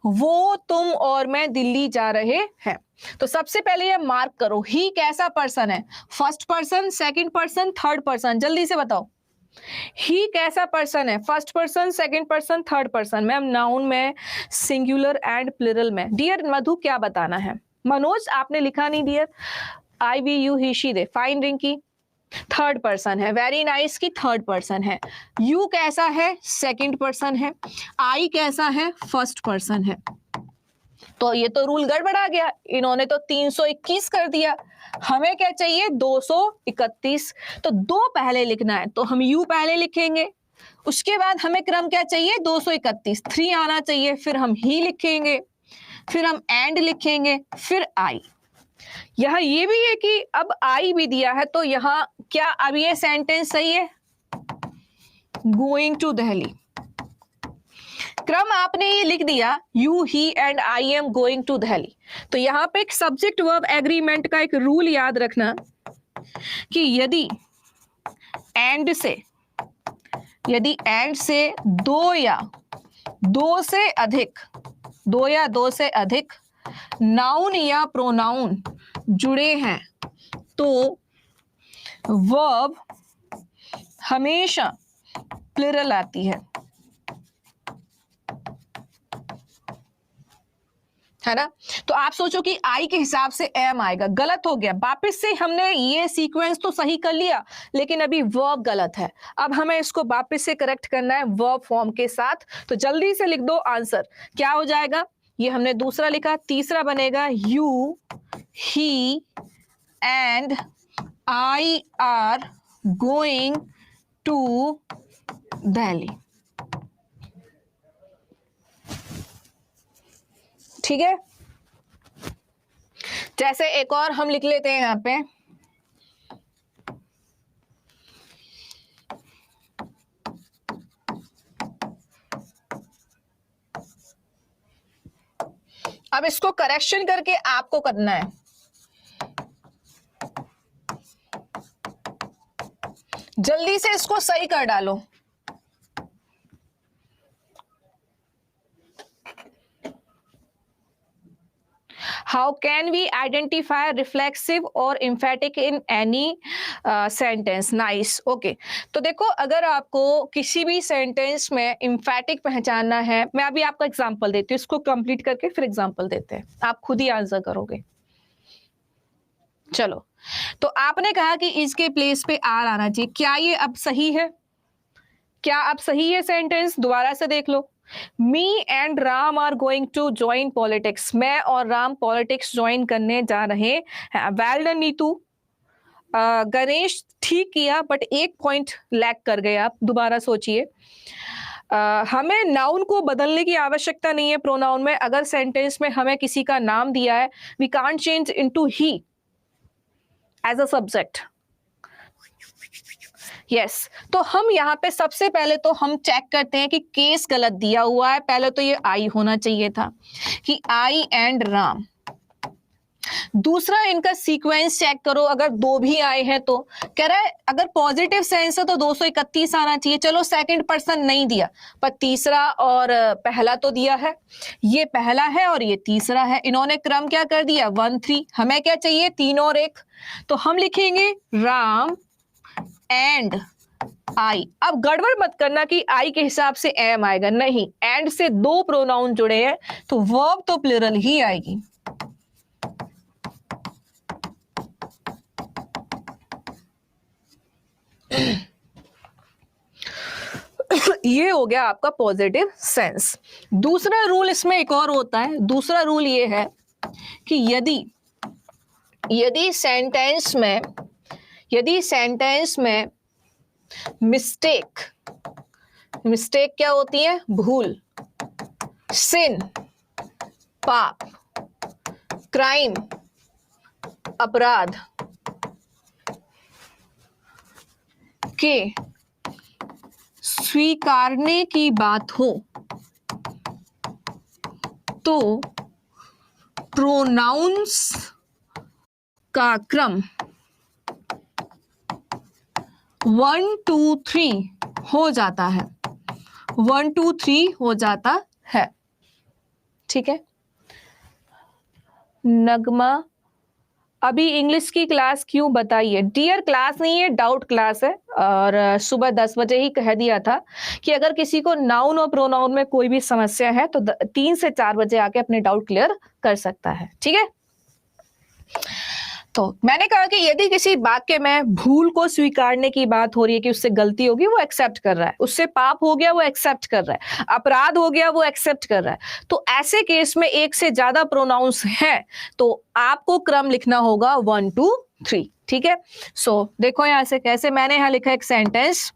[SPEAKER 1] वो, तुम और मैं दिल्ली जा रहे हैं। तो सबसे पहले ये मार्क करो, ही कैसा पर्सन है? First person, second person, third person. जल्दी से बताओ, ही कैसा पर्सन है? First person, second person, third person. Ma'am noun में, सिंगुलर एंड प्लुरल में। डियर मधु क्या बताना है? मनोज आपने लिखा नहीं dear. I, we, you, he, she, they. Fine Rinki third person है। वेरी नाइस की थर्ड पर्सन है। यू कैसा है? सेकंड पर्सन है। आई कैसा है? फर्स्ट पर्सन है। तो ये तो रूल गड़बड़ा गया, इन्होंने तो 321 कर दिया। हमें क्या चाहिए? 231। तो 2 पहले लिखना है, तो हम यू पहले लिखेंगे। उसके बाद हमें क्रम क्या चाहिए? 231, 3 आना चाहिए। फिर हम ही लिखेंगे, फिर हम एंड लिखेंगे, फिर आई। यहाँ ये भी है कि अब आई भी दिया है, तो यहाँ क्या अब ये सेंटेंस सही है? Going to Delhi. क्रम आपने ये लिख दिया, you, he and I am going to Delhi. तो यहाँ पे एक सब्जेक्ट वर्ब एग्रीमेंट का एक रूल याद रखना कि यदि एंड से 2 या 2 से अधिक नाउन या प्रोनाउन जुड़े हैं तो वर्ब हमेशा प्लुरल आती है ना? तो आप सोचो कि आई के हिसाब से एम आएगा, गलत हो गया। वापस से हमने ये सीक्वेंस तो सही कर लिया, लेकिन अभी वर्ब गलत है। अब हमें इसको वापस से करेक्ट करना है वर्ब फॉर्म के साथ। तो जल्दी से लिख दो आंसर, क्या हो जाएगा? ये हमने दूसरा लिखा, तीसरा बनेगा you, he and I are going to Delhi. ठीक है, जैसे एक और हम लिख लेते हैं यहां पे, अब इसको करेक्शन करके आपको करना है। जल्दी से इसको सही कर डालो। How can we identify reflexive or emphatic in any sentence? Nice, okay. तो देखो, अगर आपको किसी भी सेंटेंस में emphatic पहचानना है, मैं अभी आपको एग्जांपल देती हूँ, इसको कंप्लीट करके फिर एग्जांपल देते हैं, आप खुद ही आंसर करोगे। चलो, तो आपने कहा कि इसके प्लेस पे आर आना चाहिए। क्या ये अब सही है? क्या अब सही है सेंटेंस? दोबारा से देख लो। Me and Ram are going to join politics. मैं और राम पॉलिटिक्स ज्वाइन करने जा रहे हैं। Well done Neetu. गणेश ठीक किया, बट एक पॉइंट लैग कर गए आप, दोबारा सोचिए। हमें नाउन को बदलने की आवश्यकता नहीं है प्रोनाउन में। अगर सेंटेंस में हमें किसी का नाम दिया है, we can't change into he as a subject. Yes, तो हम यहाँ पे सबसे पहले तो हम चेक करते हैं कि केस गलत दिया हुआ है। पहले तो ये आई होना चाहिए था कि आई एंड राम। दूसरा इनका सीक्वेंस चेक करो, अगर दो भी आए हैं तो कह रहा है अगर पॉजिटिव सेंस है तो 231 आना चाहिए। चलो सेकंड पर्सन नहीं दिया, पर तीसरा और पहला तो दिया है। ये पहला है और ये तीसरा है। इन्होंने क्रम क्या कर दिया 1 3। हमें क्या चाहिए 3 और 1, तो हम लिखेंगे राम एंड आई। अब गड़बड़ मत करना कि आई के हिसाब से एम आएगा, नहीं, एंड से दो प्रोनाउन जुड़े हैं तो वर्ब तो प्लूरल ही आएगी। ये हो गया आपका पॉजिटिव सेंस। दूसरा रूल इसमें एक और होता है। दूसरा रूल ये है कि यदि सेंटेंस में मिस्टेक क्या होती है, भूल, सिन पाप, क्राइम अपराध के स्वीकारने की बात हो तो प्रोनाउंस का क्रम 1 2 3 हो जाता है। 1 2 3 हो जाता है। ठीक है। नगमा अभी इंग्लिश की क्लास क्यों बताइए? डियर क्लास नहीं है, डाउट क्लास है। और सुबह 10 बजे ही कह दिया था कि अगर किसी को नाउन और प्रोनाउन में कोई भी समस्या है तो 3 से 4 बजे आके अपने डाउट क्लियर कर सकता है। ठीक है। तो मैंने कहा कि यदि किसी वाक्य में भूल को स्वीकारने की बात हो रही है कि उससे गलती होगी, वो एक्सेप्ट कर रहा है, उससे पाप हो गया वो एक्सेप्ट कर रहा है, अपराध हो गया वो एक्सेप्ट कर रहा है, तो ऐसे केस में एक से ज्यादा प्रोनाउंस हैं तो आपको क्रम लिखना होगा 1 2 3। ठीक है। सो देखो यहां से कैसे, मैंने यहां लिखा एक सेंटेंस,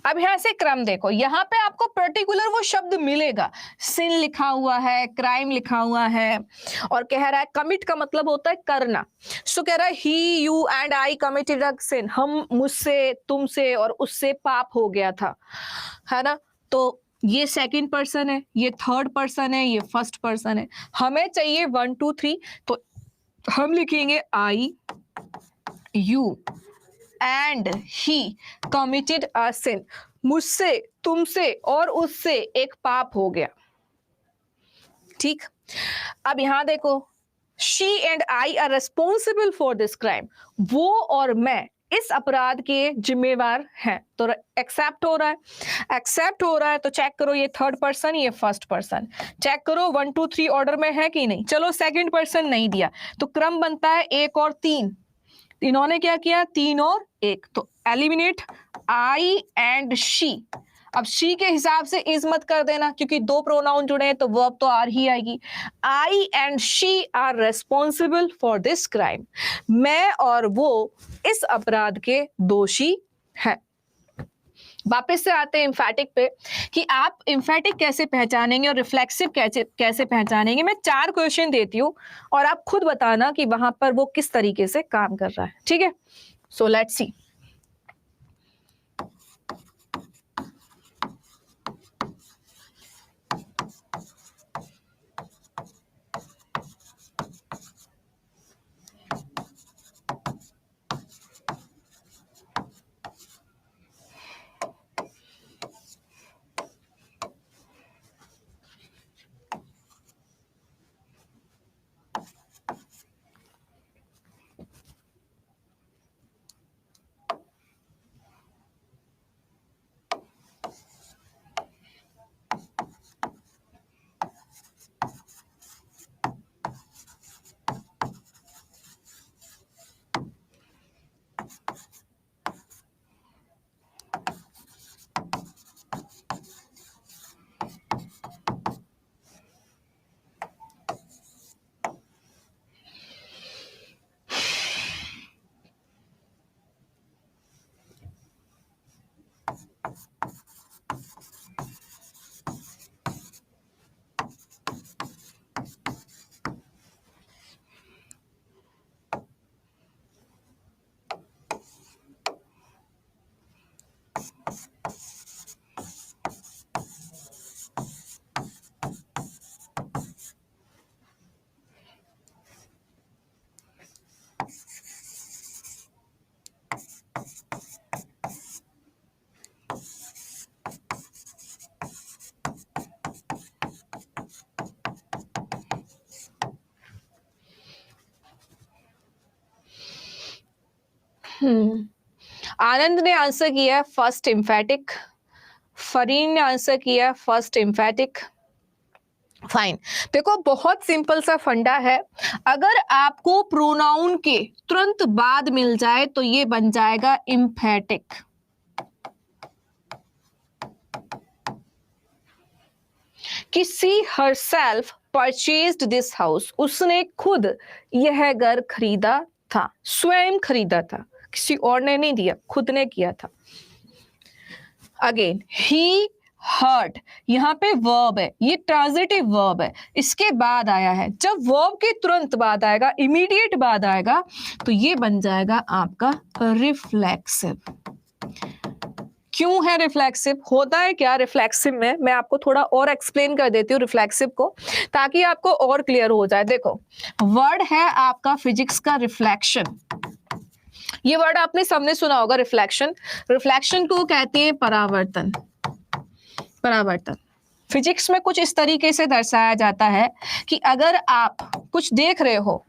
[SPEAKER 1] अब यहां से क्रम देखो, यहां पे आपको पर्टिकुलर वो शब्द मिलेगा, सिन लिखा हुआ है, क्राइम लिखा हुआ है, और कह रहा है कमिट का मतलब होता है करना। सो कह रहा है he you and I committed a sin, हम मुझसे तुमसे और उससे पाप हो गया था, है ना। तो ये सेकंड पर्सन है, ये थर्ड पर्सन है, ये फर्स्ट पर्सन है। हमें चाहिए 1 2 3, तो हम लिखेंगे I you and he committed a sin, मुझसे तुमसे और उससे एक पाप हो गया। ठीक। अब यहां देखो, she and I are responsible for this crime, वो और मैं इस अपराध के जिम्मेवार हैं। तो एक्सेप्ट हो रहा है, तो चेक करो ये थर्ड पर्सन, ये फर्स्ट पर्सन, चेक करो 1 2 3 ऑर्डर में है कि नहीं। चलो सेकंड पर्सन नहीं दिया तो क्रम बनता है 1 और 3, इन्होंने क्या किया 3 और 1, तो एलिमिनेट आई एंड शी। अब शी के हिसाब से इज मत कर देना क्योंकि दो प्रोनाउन जुड़े हैं तो वर्ब तो आर ही आएगी। I and she are responsible for this crime, मैं और वो इस अपराध के दोषी हैं। वापस से आते हैं इम्फेटिक पे कि आप इम्फेटिक कैसे पहचानेंगे और रिफ्लेक्सिव कैसे पहचानेंगे। मैं 4 क्वेश्चन देती हूँ और आप खुद बताना कि वहां पर वो किस तरीके से काम कर रहा है। ठीक है। So let's see. आनंद ने आंसर किया फर्स्ट एम्फेटिक, फरीन ने आंसर किया फर्स्ट एम्फेटिक। फाइन, देखो बहुत सिंपल सा फंडा है, अगर आपको प्रोनाउन के तुरंत बाद मिल जाए तो ये बन जाएगा एम्फेटिक। कि सी हरसेल्फ परचेज्ड दिस हाउस, उसने खुद यह घर खरीदा था, स्वयं खरीदा था, किसी और ने नहीं दिया, खुद ने किया था। अगेन ही हर्ट, यहाँ पे वर्ब है, ये ट्रांजिटिव वर्ब है, इसके बाद आया है। जब वर्ब के तुरंत बाद आएगा, इमीडिएट बाद आएगा, तो ये बन जाएगा आपका रिफ्लेक्सिव। क्यों है रिफ्लेक्सिव? होता है क्या रिफ्लेक्सिव में, मैं आपको थोड़ा और एक्सप्लेन कर देती हूँ रिफ्लेक्सिव को, ताकि आपको और क्लियर हो जाए। देखो वर्ड है आपका फिजिक्स का रिफ्लेक्शन, ये वर्ड आपने सबने सुना होगा रिफ्लेक्शन। रिफ्लेक्शन को कहते हैं परावर्तन। परावर्तन फिजिक्स में कुछ इस तरीके से दर्शाया जाता है कि अगर आप कुछ देख रहे हो,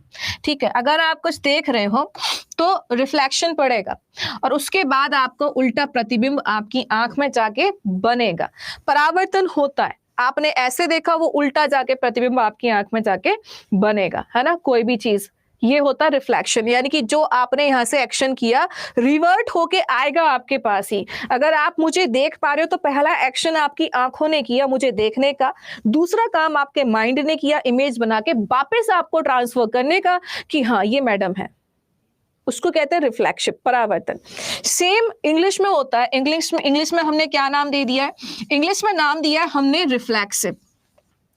[SPEAKER 1] ठीक है, अगर आप कुछ देख रहे हो तो रिफ्लेक्शन पड़ेगा और उसके बाद आपको उल्टा प्रतिबिंब आपकी आंख में जाके बनेगा। परावर्तन होता है, आपने ऐसे देखा, वो उल्टा जाके प्रतिबिंब आपकी आंख में जाके बनेगा, है ना, कोई भी चीज, ये होता है रिफ्लेक्शन। यानी कि जो आपने यहां से एक्शन किया रिवर्ट होके आएगा आपके पास ही। अगर आप मुझे देख पा रहे हो तो पहला एक्शन आपकी आंखों ने किया मुझे देखने का, दूसरा काम आपके माइंड ने किया इमेज बना के वापस आपको ट्रांसफर करने का कि हाँ ये मैडम है, उसको कहते हैं रिफ्लेक्शन, परावर्तन। सेम इंग्लिश में होता है। इंग्लिश में हमने क्या नाम दे दिया है? इंग्लिश में नाम दिया है हमने रिफ्लेक्सिव।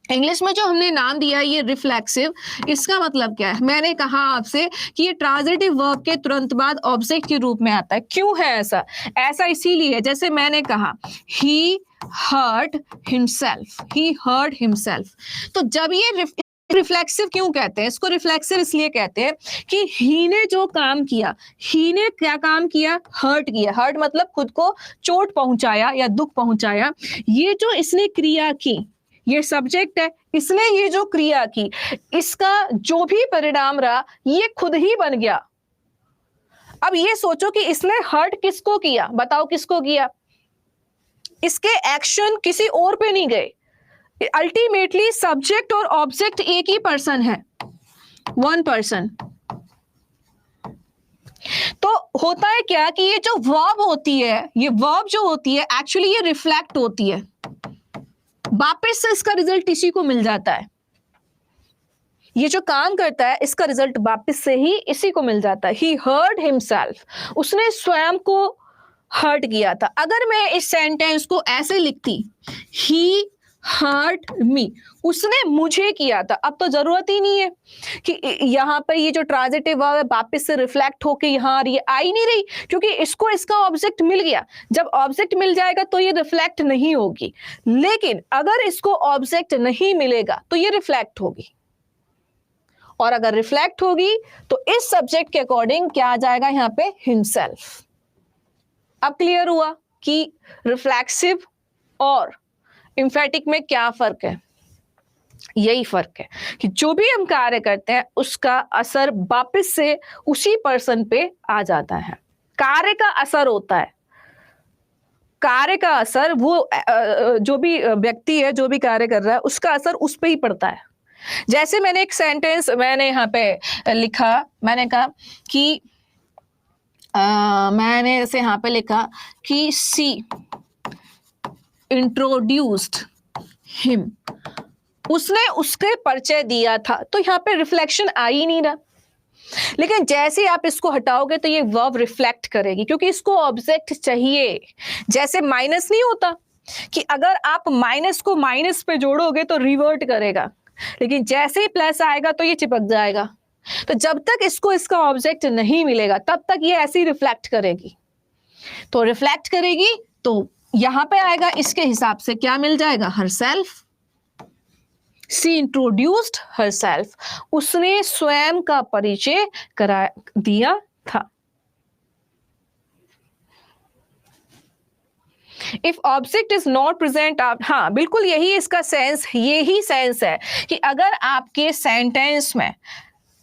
[SPEAKER 1] इंग्लिश में जो हमने नाम दिया है ये रिफ्लेक्सिव, इसका मतलब क्या है? मैंने कहा आपसे कि ये ट्रांजिटिव वर्ब के तुरंत बाद ऑब्जेक्ट के रूप में आता है। क्यों है ऐसा? ऐसा इसीलिए, जैसे मैंने कहा ही हर्ट हिमसेल्फ, ही हर्ट हिमसेल्फ, तो जब ये रिफ्लेक्सिव क्यों कहते हैं इसको? रिफ्लेक्सिव इसलिए कहते हैं कि ही ने जो काम किया, ही ने क्या काम किया? हर्ट किया। हर्ट मतलब खुद को चोट पहुंचाया या दुख पहुंचाया। ये जो इसने क्रिया की, ये सब्जेक्ट है, इसने ये जो क्रिया की, इसका जो भी परिणाम रहा ये खुद ही बन गया। अब ये सोचो कि इसने हर्ट किसको किया? बताओ किसको किया? इसके एक्शन किसी और पे नहीं गए। अल्टीमेटली सब्जेक्ट और ऑब्जेक्ट एक ही पर्सन है, वन पर्सन। तो होता है क्या कि ये जो वर्ब होती है, ये वर्ब जो होती है एक्चुअली ये रिफ्लेक्ट होती है, वापस से इसका रिजल्ट इसी को मिल जाता है। ये जो काम करता है इसका रिजल्ट वापस से ही इसी को मिल जाता है। ही हर्ट हिमसेल्फ, उसने स्वयं को हर्ट किया था। अगर मैं इस सेंटेंस को ऐसे लिखती, ही हर्ट मी, उसने मुझे किया था, अब तो जरूरत ही नहीं है कि यहाँ पर ये जो ट्रांजिटिव वर्ब है वापस से रिफ्लेक्ट होके यहाँ ये आ ही नहीं रही, क्योंकि इसको इसका ऑब्जेक्ट मिल गया। जब ऑब्जेक्ट मिल जाएगा तो ये रिफ्लेक्ट नहीं होगी, लेकिन अगर इसको ऑब्जेक्ट नहीं मिलेगा तो ये रिफ्लेक्ट होगी, और अगर रिफ्लेक्ट होगी तो इस सब्जेक्ट के अकॉर्डिंग क्या आ जाएगा यहाँ पे? हिमसेल्फ। अब क्लियर हुआ कि रिफ्लेक्सिव और एम्फेटिक में क्या फर्क है? यही फर्क है कि जो भी हम कार्य करते हैं उसका असर वापस से उसी पर्सन पे आ जाता है। कार्य का असर होता है, कार्य का असर वो जो भी व्यक्ति है, जो भी कार्य कर रहा है, उसका असर उस पे ही पड़ता है। जैसे मैंने एक सेंटेंस मैंने यहाँ पे लिखा, मैंने कहा कि मैंने जैसे यहाँ पे लिखा कि सी इंट्रोड्यूस्ड हिम, उसने उसके परिचय दिया था, तो यहाँ पे रिफ्लेक्शन आ ही नहीं रहा। लेकिन जैसे आप इसको हटाओगे तो ये वर्ब रिफ्लेक्ट करेगी, क्योंकि इसको ऑब्जेक्ट चाहिए। जैसे माइनस नहीं होता कि अगर आप माइनस को माइनस पे जोड़ोगे तो रिवर्ट करेगा, लेकिन जैसे ही प्लस आएगा तो ये चिपक जाएगा। तो जब तक इसको इसका ऑब्जेक्ट नहीं मिलेगा तब तक ये ऐसे ही रिफ्लेक्ट करेगी। तो रिफ्लेक्ट करेगी तो यहां पे आएगा, इसके हिसाब से क्या मिल जाएगा? हरसेल्फ। सी इंट्रोड्यूस्ड हरसेल्फ, उसने स्वयं का परिचय करा दिया था। If object is not present, आप, हाँ बिल्कुल यही इसका सेंस, यही सेंस है कि अगर आपके सेंटेंस में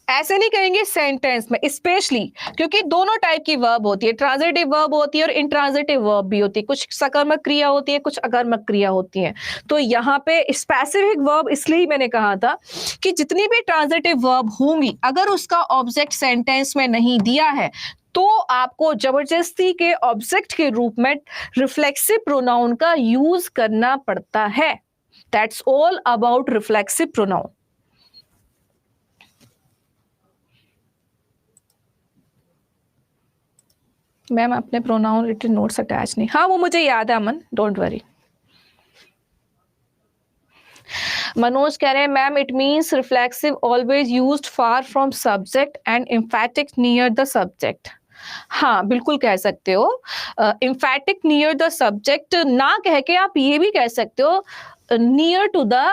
[SPEAKER 1] ऐसे नहीं कहेंगे सेंटेंस में, स्पेशली क्योंकि दोनों टाइप की वर्ब होती है, ट्रांजिटिव वर्ब होती है और इंट्रांजिटिव वर्ब भी होती है, कुछ सकर्मक क्रिया होती है, कुछ अकर्मक क्रिया होती है। तो यहाँ पे स्पेसिफिक वर्ब इसलिए मैंने कहा था कि जितनी भी ट्रांजिटिव वर्ब होंगी अगर उसका ऑब्जेक्ट सेंटेंस में नहीं दिया है तो आपको जबरदस्ती के ऑब्जेक्ट के रूप में रिफ्लेक्सिव प्रोनाउन का यूज करना पड़ता है। That's all about reflexive pronoun. Ma'am अपने प्रोनाउन रिटन नोट्स अटैच नहीं, हाँ वो मुझे याद है अमन, डोंट वरी। मनोज कह रहे हैं ma'am it means reflexive always used far from subject and एम्फैटिक near the subject. हाँ बिल्कुल कह सकते हो, एम्फैटिक नियर द सब्जेक्ट ना कह के आप ये भी कह सकते हो नियर टू द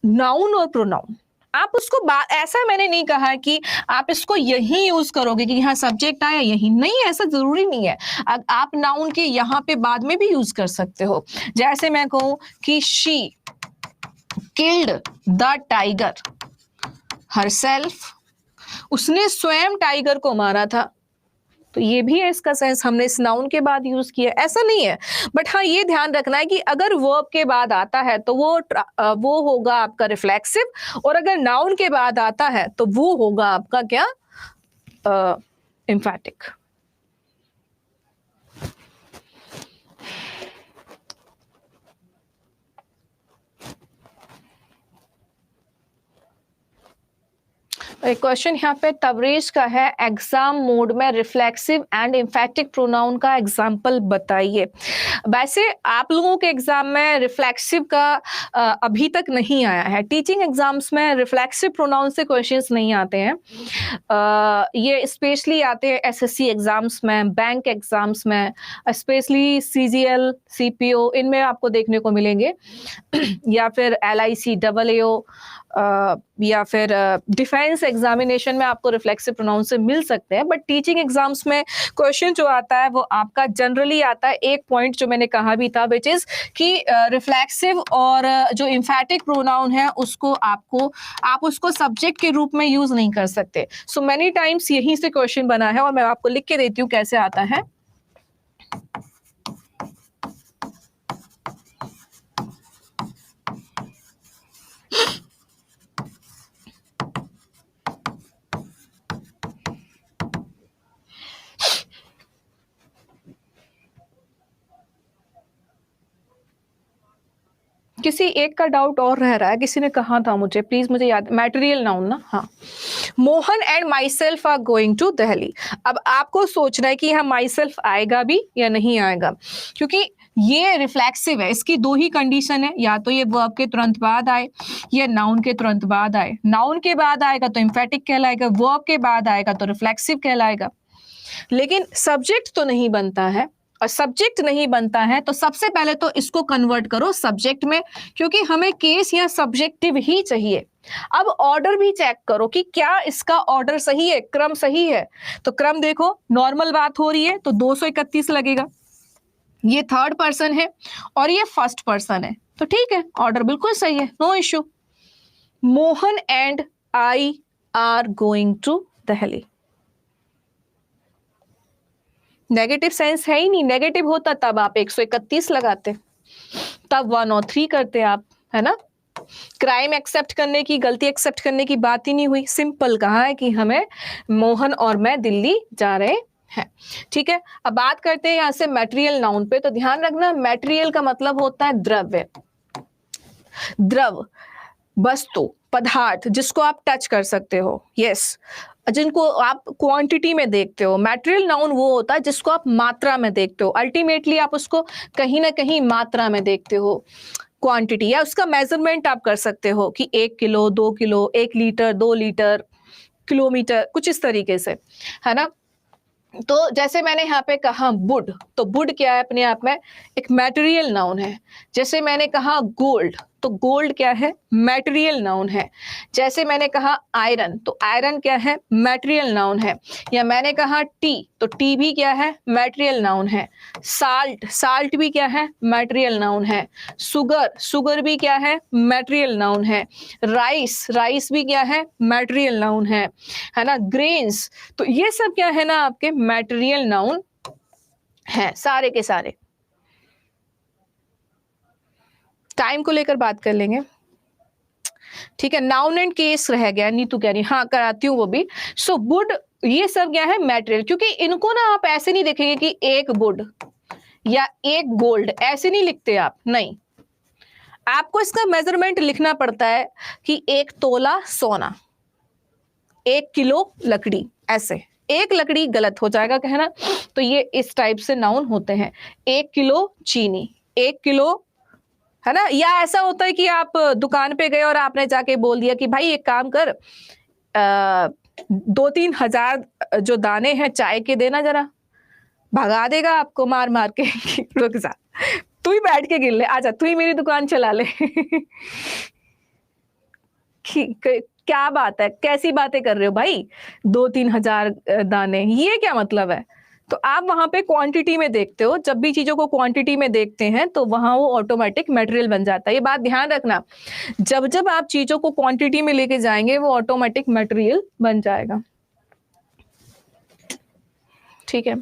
[SPEAKER 1] नाउन और प्रोनाउन। आप उसको ऐसा मैंने नहीं कहा कि आप इसको यही यूज करोगे कि यहाँ सब्जेक्ट आया यही, नहीं ऐसा जरूरी नहीं है। आप नाउन के यहाँ पे बाद में भी यूज कर सकते हो। जैसे मैं कहूं कि she killed the tiger herself, उसने स्वयं टाइगर को मारा था, तो ये भी है इसका सेंस, हमने इस नाउन के बाद यूज किया, ऐसा नहीं है। बट हाँ ये ध्यान रखना है कि अगर वर्ब के बाद आता है तो वो होगा आपका रिफ्लेक्सिव, और अगर नाउन के बाद आता है तो वो होगा आपका क्या, एम्फैटिक। एक क्वेश्चन यहाँ पे तवरेज का है, एग्जाम मोड में रिफ्लेक्सिव एंड एम्फैटिक प्रोनाउन का एग्जाम्पल बताइए। वैसे आप लोगों के एग्जाम में रिफ्लेक्सिव का अभी तक नहीं आया है, टीचिंग एग्जाम्स में रिफ्लेक्सिव प्रोनाउन से क्वेश्चंस नहीं आते हैं। ये स्पेशली आते हैं एसएससी एग्जाम्स में, बैंक एग्जाम्स में, स्पेशली सीजीएल सीपीओ इनमें आपको देखने को मिलेंगे या फिर LIC AAO या फिर डिफेंस एग्जामिनेशन में आपको रिफ्लेक्सिव प्रोनाउन से मिल सकते हैं। बट टीचिंग एग्जाम्स में क्वेश्चन जो आता है वो आपका जनरली आता है एक पॉइंट जो मैंने कहा भी था, विच इज कि रिफ्लेक्सिव और जो एम्फैटिक प्रोनाउन है उसको आप उसको सब्जेक्ट के रूप में यूज नहीं कर सकते। सो मेनी टाइम्स यहीं से क्वेश्चन बना है और मैं आपको लिख के देती हूँ कैसे आता है। किसी एक का डाउट और रह रहा है, किसी ने कहा था मुझे, प्लीज मुझे याद, मटेरियल नाउन ना, हाँ। Mohan and myself are going to Delhi. अब आपको सोचना है कि यहाँ माई सेल्फ आएगा भी या नहीं आएगा, क्योंकि ये रिफ्लेक्सिव है, इसकी दो ही कंडीशन है, या तो ये वर्ब के तुरंत बाद आए या नाउन के तुरंत बाद आए। नाउन के बाद आएगा तो एम्फैटिक कहलाएगा, वर्ब के बाद आएगा तो रिफ्लेक्सिव कहलाएगा। लेकिन सब्जेक्ट तो नहीं बनता है, और सब्जेक्ट नहीं बनता है तो सबसे पहले तो इसको कन्वर्ट करो सब्जेक्ट में, क्योंकि हमें केस या सब्जेक्टिव ही चाहिए। अब ऑर्डर भी चेक करो कि क्या इसका ऑर्डर सही है, क्रम सही है। तो क्रम देखो, नॉर्मल बात हो रही है तो 231 लगेगा, ये थर्ड पर्सन है और ये फर्स्ट पर्सन है, तो ठीक है, ऑर्डर बिल्कुल सही है, no issue. Mohan and I are going to Delhi. Negative sense है ही नहीं, नेगेटिव होता तब आप 131 लगाते, तब 103 करते आप, है ना। क्राइम एक्सेप्ट करने की, गलती एक्सेप्ट करने की बात ही नहीं हुई, सिंपल कहा है कि हमें मोहन और मैं दिल्ली जा रहे हैं, ठीक है। अब बात करते हैं यहां से मटेरियल नाउन पे। तो ध्यान रखना, मटेरियल का मतलब होता है द्रव्य, द्रव, वस्तु, पदार्थ जिसको आप टच कर सकते हो, यस, जिनको आप क्वांटिटी में देखते हो। मटेरियल नाउन वो होता है जिसको आप मात्रा में देखते हो, अल्टीमेटली आप उसको कहीं ना कहीं मात्रा में देखते हो, क्वांटिटी, या उसका मेजरमेंट आप कर सकते हो कि 1 kilo, 2 kilo, 1 litre, 2 litre, kilometre, कुछ इस तरीके से, है ना। तो जैसे मैंने यहाँ पे कहा वुड, तो वुड क्या है, अपने आप में एक मटेरियल नाउन है। जैसे मैंने कहा गोल्ड, तो गोल्ड क्या है? मटेरियल नाउन है। जैसे मैंने कहा आयरन, तो आयरन क्या है? मटेरियल नाउन है। या मैंने कहा टी, तो टी भी क्या है? मटेरियल नाउन है। साल्ट, साल्ट भी क्या है? मटेरियल नाउन है। सुगर, सुगर भी क्या है? मटेरियल नाउन है। राइस, राइस भी क्या है? मटेरियल नाउन है ना। ग्रेन्स, तो ये सब क्या है ना आपके मटेरियल नाउन है सारे के सारे। टाइम को लेकर बात कर लेंगे, ठीक है। नाउन एंड केस रह गया, नीतू कह रही हाँ कराती हूँ वो भी। सो वुड, ये सब क्या है? मटेरियल, क्योंकि इनको ना आप ऐसे नहीं देखेंगे कि एक वुड या एक गोल्ड, ऐसे नहीं लिखते आप, नहीं। आपको इसका मेजरमेंट लिखना पड़ता है कि 1 तोला सोना, 1 किलो लकड़ी, ऐसे। एक लकड़ी गलत हो जाएगा कहना, तो ये इस टाइप से नाउन होते हैं। 1 किलो चीनी, 1 किलो, है ना। या ऐसा होता है कि आप दुकान पे गए और आपने जाके बोल दिया कि भाई एक काम कर, 2-3 हजार जो दाने हैं चाय के देना जरा, भगा देगा आपको मार मार के। रुक जा, तू ही बैठ के गिन ले, आजा तू ही मेरी दुकान चला ले। क्या बात है, कैसी बातें कर रहे हो भाई? 2-3 हजार दाने, ये क्या मतलब है? तो आप वहां पे क्वांटिटी में देखते हो, जब भी चीजों को क्वांटिटी में देखते हैं तो वहां वो ऑटोमेटिक मटेरियल बन जाता है। ये बात ध्यान रखना, जब जब आप चीजों को क्वांटिटी में लेके जाएंगे वो ऑटोमेटिक मटेरियल बन जाएगा, ठीक है।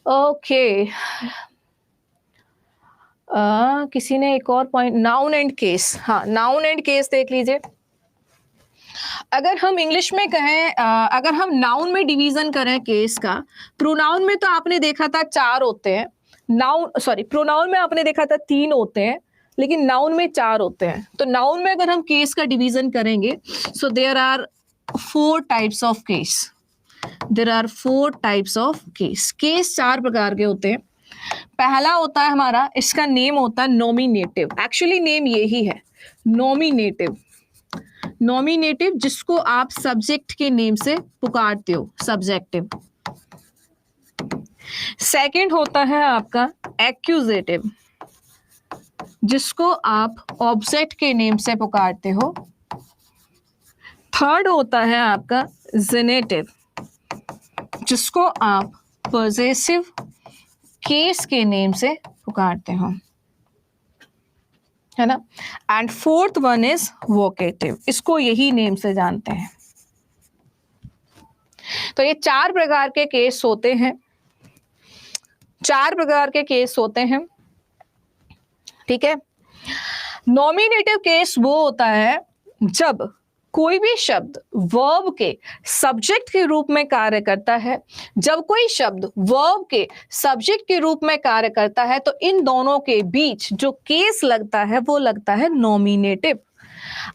[SPEAKER 1] ओके, किसी ने एक और पॉइंट, नाउन एंड केस, हाँ नाउन एंड केस देख लीजिए। अगर हम इंग्लिश में कहें, अगर हम नाउन में डिवीजन करें केस का, प्रोनाउन में तो आपने देखा था 4 होते हैं, नाउन सॉरी प्रोनाउन में आपने देखा था 3 होते हैं, लेकिन नाउन में 4 होते हैं। तो नाउन में अगर हम केस का डिवीजन करेंगे, so there are 4 types of case, there are 4 types of case. Case 4 प्रकार के होते हैं। पहला होता है हमारा, इसका नेम होता है नॉमिनेटिव, एक्चुअली नेम यही है, नॉमिनेटिव। नॉमिनेटिव जिसको आप सब्जेक्ट के नेम से पुकारते हो, सब्जेक्टिव। सेकंड होता है आपका एक्यूजेटिव, जिसको आप ऑब्जेक्ट के नेम से पुकारते हो। थर्ड होता है आपका जेनेटिव, जिसको आप पॉजेसिव केस के नेम से पुकारते हो, है ना। And fourth one is vocative, इसको यही नेम से जानते हैं। तो ये 4 प्रकार के केस होते हैं, 4 प्रकार के केस होते हैं, ठीक है। नॉमिनेटिव केस वो होता है जब कोई भी शब्द वर्ब के सब्जेक्ट के रूप में कार्य करता है। जब कोई शब्द वर्ब के सब्जेक्ट के रूप में कार्य करता है तो इन दोनों के बीच जो केस लगता है वो लगता है नॉमिनेटिव।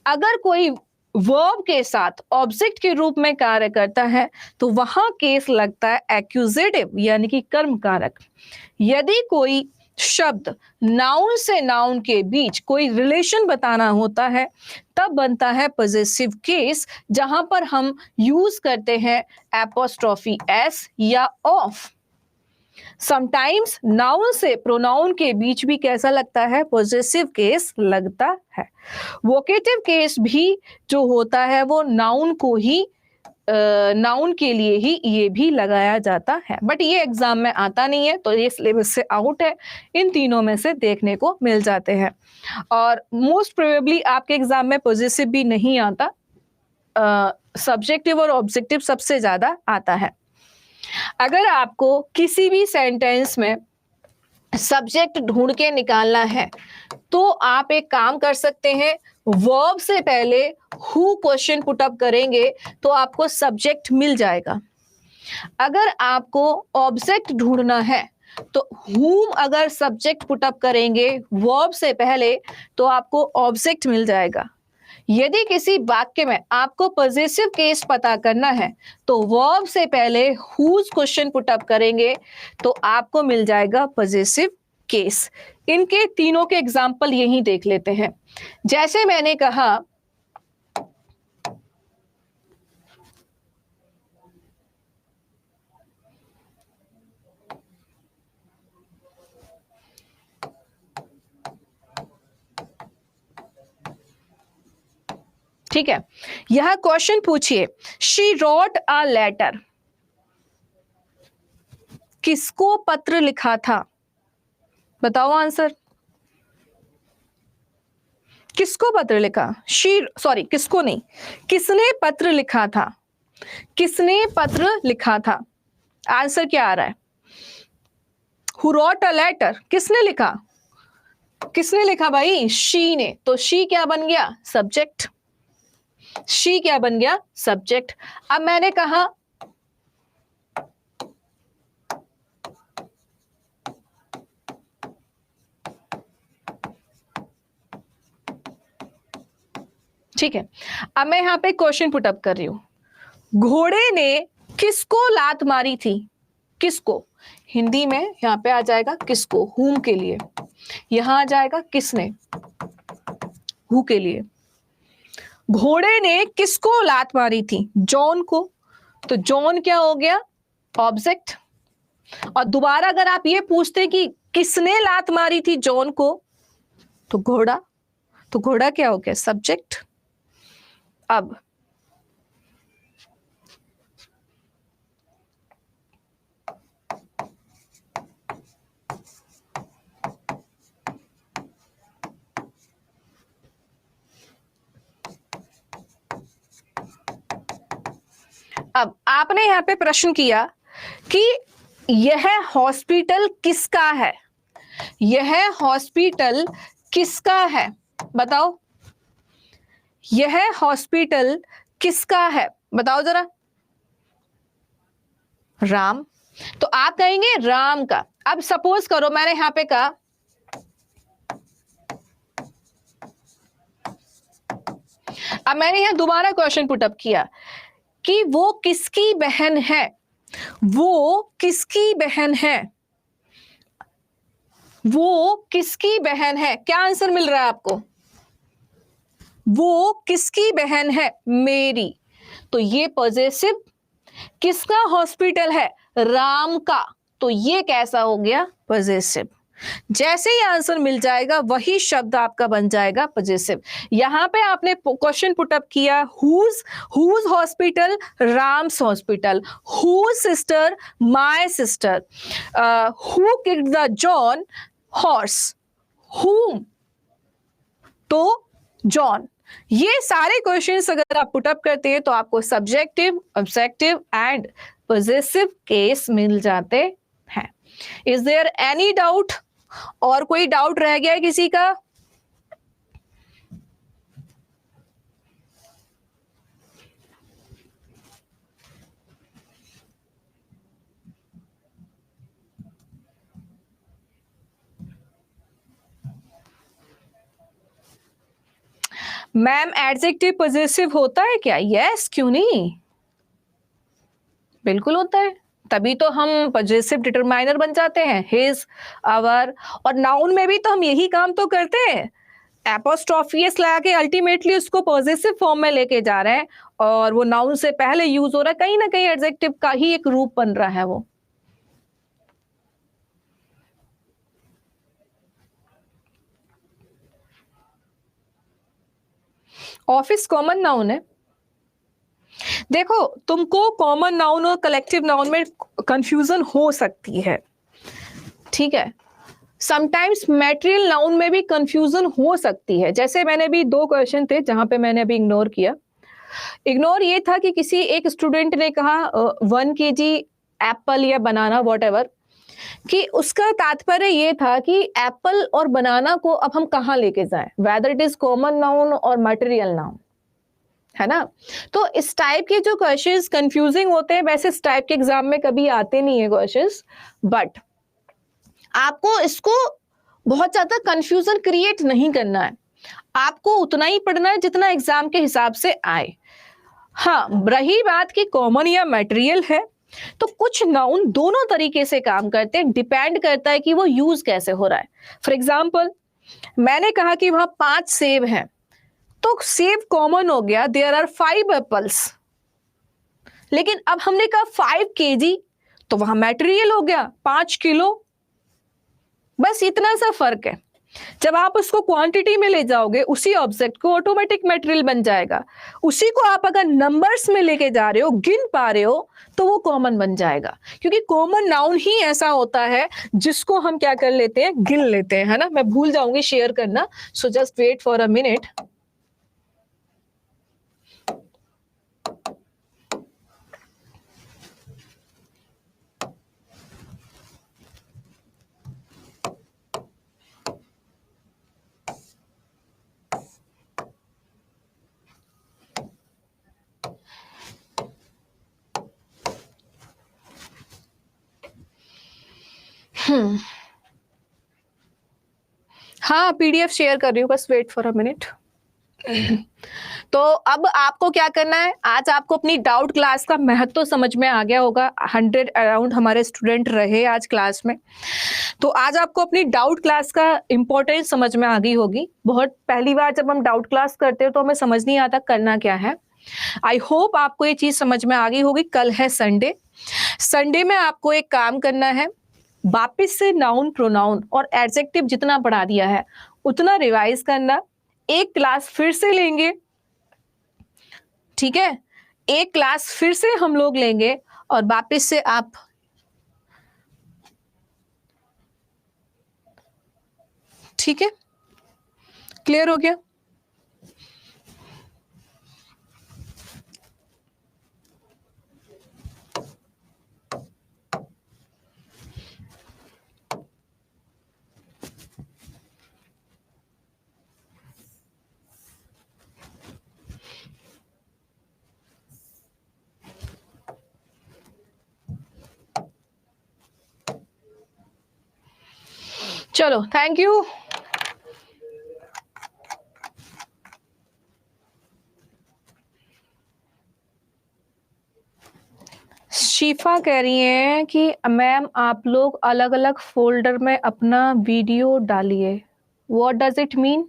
[SPEAKER 1] अगर कोई वर्ब के साथ ऑब्जेक्ट के रूप में कार्य करता है तो वहां केस लगता है एक्यूजेटिव, यानी कि कर्म कारक। यदि कोई शब्द नाउन से नाउन के बीच कोई रिलेशन बताना होता है तब बनता है पॉजेसिव केस, जहां पर हम यूज करते हैं एपोस्ट्रोफी एस या ऑफ। समटाइम्स नाउन से प्रोनाउन के बीच भी कैसा लगता है? पॉजेसिव केस लगता है। वोकेटिव केस भी जो होता है वो नाउन को ही, नाउन के लिए ही ये भी लगाया जाता है, बट ये एग्जाम में आता नहीं है तो ये सिलेबस से आउट है। इन तीनों में से देखने को मिल जाते हैं और मोस्ट प्रोबेबली आपके एग्जाम में पॉजेसिव भी नहीं आता, सब्जेक्टिव और ऑब्जेक्टिव सबसे ज्यादा आता है। अगर आपको किसी भी सेंटेंस में सब्जेक्ट ढूंढ के निकालना है तो आप एक काम कर सकते हैं, वर्ब से पहले हु क्वेश्चन पुट अप करेंगे तो आपको सब्जेक्ट मिल जाएगा। अगर आपको ऑब्जेक्ट ढूंढना है तो whom अगर सब्जेक्ट पुट अप करेंगे वर्ब से पहले तो आपको ऑब्जेक्ट मिल जाएगा। यदि किसी वाक्य में आपको पॉजेसिव केस पता करना है तो वर्ब से पहले whose क्वेश्चन पुट अप करेंगे तो आपको मिल जाएगा पॉजेसिव केस। इनके तीनों के एग्जाम्पल यही देख लेते हैं। जैसे मैंने कहा ठीक है, यह क्वेश्चन पूछिए, शी रोट अ लेटर, किसको पत्र लिखा था? बताओ आंसर। किसको पत्र लिखा? सॉरी, किसको नहीं, किसने पत्र लिखा था? किसने पत्र लिखा था? आंसर क्या आ रहा है? हु रोट अ लेटर, किसने लिखा? किसने लिखा भाई? शी ने। तो शी क्या बन गया? सब्जेक्ट। शी क्या बन गया? सब्जेक्ट। अब मैंने कहा ठीक है, अब मैं यहां पे क्वेश्चन पुट अप कर रही हूं। घोड़े ने किसको लात मारी थी? किसको? हिंदी में यहां पे आ जाएगा किसको, हुम के लिए। यहां आ जाएगा किसने, हु के लिए। घोड़े ने किसको लात मारी थी? जॉन को। तो जॉन क्या हो गया? ऑब्जेक्ट। और दोबारा अगर आप ये पूछते कि किसने लात मारी थी जॉन को, तो घोड़ा। तो घोड़ा क्या हो गया? सब्जेक्ट। अब आपने यहां पे प्रश्न किया कि यह हॉस्पिटल किसका है? यह हॉस्पिटल किसका है? बताओ, यह हॉस्पिटल किसका है? बताओ जरा। राम। तो आप कहेंगे राम का। अब सपोज करो मैंने यहां पे कहा अब मैंने यहां दोबारा क्वेश्चन पुटअप किया कि वो किसकी बहन है? वो किसकी बहन है? वो किसकी बहन है? क्या आंसर मिल रहा है आपको? वो किसकी बहन है? मेरी। तो ये पॉजेसिव किसका हॉस्पिटल है? राम का। तो ये कैसा हो गया? पॉजेसिव। जैसे ही आंसर मिल जाएगा वही शब्द आपका बन जाएगा पॉजेसिव। यहां पे आपने क्वेश्चन पुटअप किया whose hospital? Ram's hospital. Whose sister? My sister. Who kicked the John horse? Whom? तो जॉन। ये सारे क्वेश्चंस अगर आप पुटअप करते हैं तो आपको subjective, objective and possessive case मिल जाते हैं। Is there any doubt? और कोई डाउट रह गया है किसी का? मैम एडजेक्टिव पॉजेसिव होता है क्या? यस, क्यों नहीं, बिल्कुल होता है। तभी तो हम पॉजेसिव डिटरमाइनर बन जाते हैं, हिज, आवर। और नाउन में भी तो हम यही काम तो करते हैं, एपोस्ट्रोफी एस लगा के अल्टीमेटली उसको पॉजेसिव फॉर्म में लेके जा रहे हैं और वो नाउन से पहले यूज हो रहा है, कहीं ना कहीं एडजेक्टिव का ही एक रूप बन रहा है वो। ऑफिस कॉमन नाउन है। देखो, तुमको कॉमन नाउन और कलेक्टिव नाउन में कंफ्यूजन हो सकती है, ठीक है। समटाइम्स मैटेरियल नाउन में भी कंफ्यूजन हो सकती है। जैसे मैंने भी दो क्वेश्चन थे जहां पे मैंने अभी इग्नोर किया। इग्नोर ये था कि किसी एक स्टूडेंट ने कहा 1 kg एप्पल या बनाना वॉट, कि उसका तात्पर्य ये था कि एप्पल और बनाना को अब हम कहाँ लेके जाएं, whether it is common noun और मटेरियल नाउन, है ना। तो इस टाइप के जो क्वेश्चंस कंफ्यूजिंग होते हैं, वैसे इस टाइप के एग्जाम में कभी आते नहीं है क्वेश्चंस, बट आपको इसको बहुत ज्यादा कंफ्यूजन क्रिएट नहीं करना है, आपको उतना ही पढ़ना है जितना एग्जाम के हिसाब से आए। हाँ, रही बात कि कॉमन या मटेरियल है, तो कुछ नाउन दोनों तरीके से काम करते हैं, डिपेंड करता है कि वो यूज कैसे हो रहा है। फॉर एग्जाम्पल, मैंने कहा कि वहां 5 सेब हैं, तो सेब कॉमन हो गया, देयर आर 5 एप्पल्स। लेकिन अब हमने कहा 5 kg, तो वहां मटेरियल हो गया 5 किलो। बस इतना सा फर्क है। जब आप उसको क्वांटिटी में ले जाओगे उसी ऑब्जेक्ट को, ऑटोमेटिक मटेरियल बन जाएगा। उसी को आप अगर नंबर्स में लेके जा रहे हो, गिन पा रहे हो, तो वो कॉमन बन जाएगा। क्योंकि कॉमन नाउन ही ऐसा होता है जिसको हम क्या कर लेते हैं, गिन लेते हैं, है ना। मैं भूल जाऊंगी शेयर करना, so just wait for a minute. हाँ, पीडीएफ शेयर कर रही हूँ, बस वेट फॉर अ मिनट। तो अब आपको क्या करना है, आज आपको अपनी डाउट क्लास का महत्व तो समझ में आ गया होगा। 100 अराउंड हमारे स्टूडेंट रहे आज क्लास में, तो आज आपको अपनी डाउट क्लास का इंपॉर्टेंस समझ में आ गई होगी। बहुत पहली बार जब हम डाउट क्लास करते हैं तो हमें समझ नहीं आता करना क्या है। आई होप आपको ये चीज समझ में आ गई होगी। कल है संडे, संडे में आपको एक काम करना है, वापिस से नाउन, प्रोनाउन और एडजेक्टिव जितना पढ़ा दिया है उतना रिवाइज करना। एक क्लास फिर से लेंगे, ठीक है, एक क्लास फिर से हम लोग लेंगे और वापिस से आप ठीक है, क्लियर हो गया। चलो, थैंक यू। शिफा कह रही हैं कि मैम आप लोग अलग अलग फोल्डर में अपना वीडियो डालिए, what does it mean?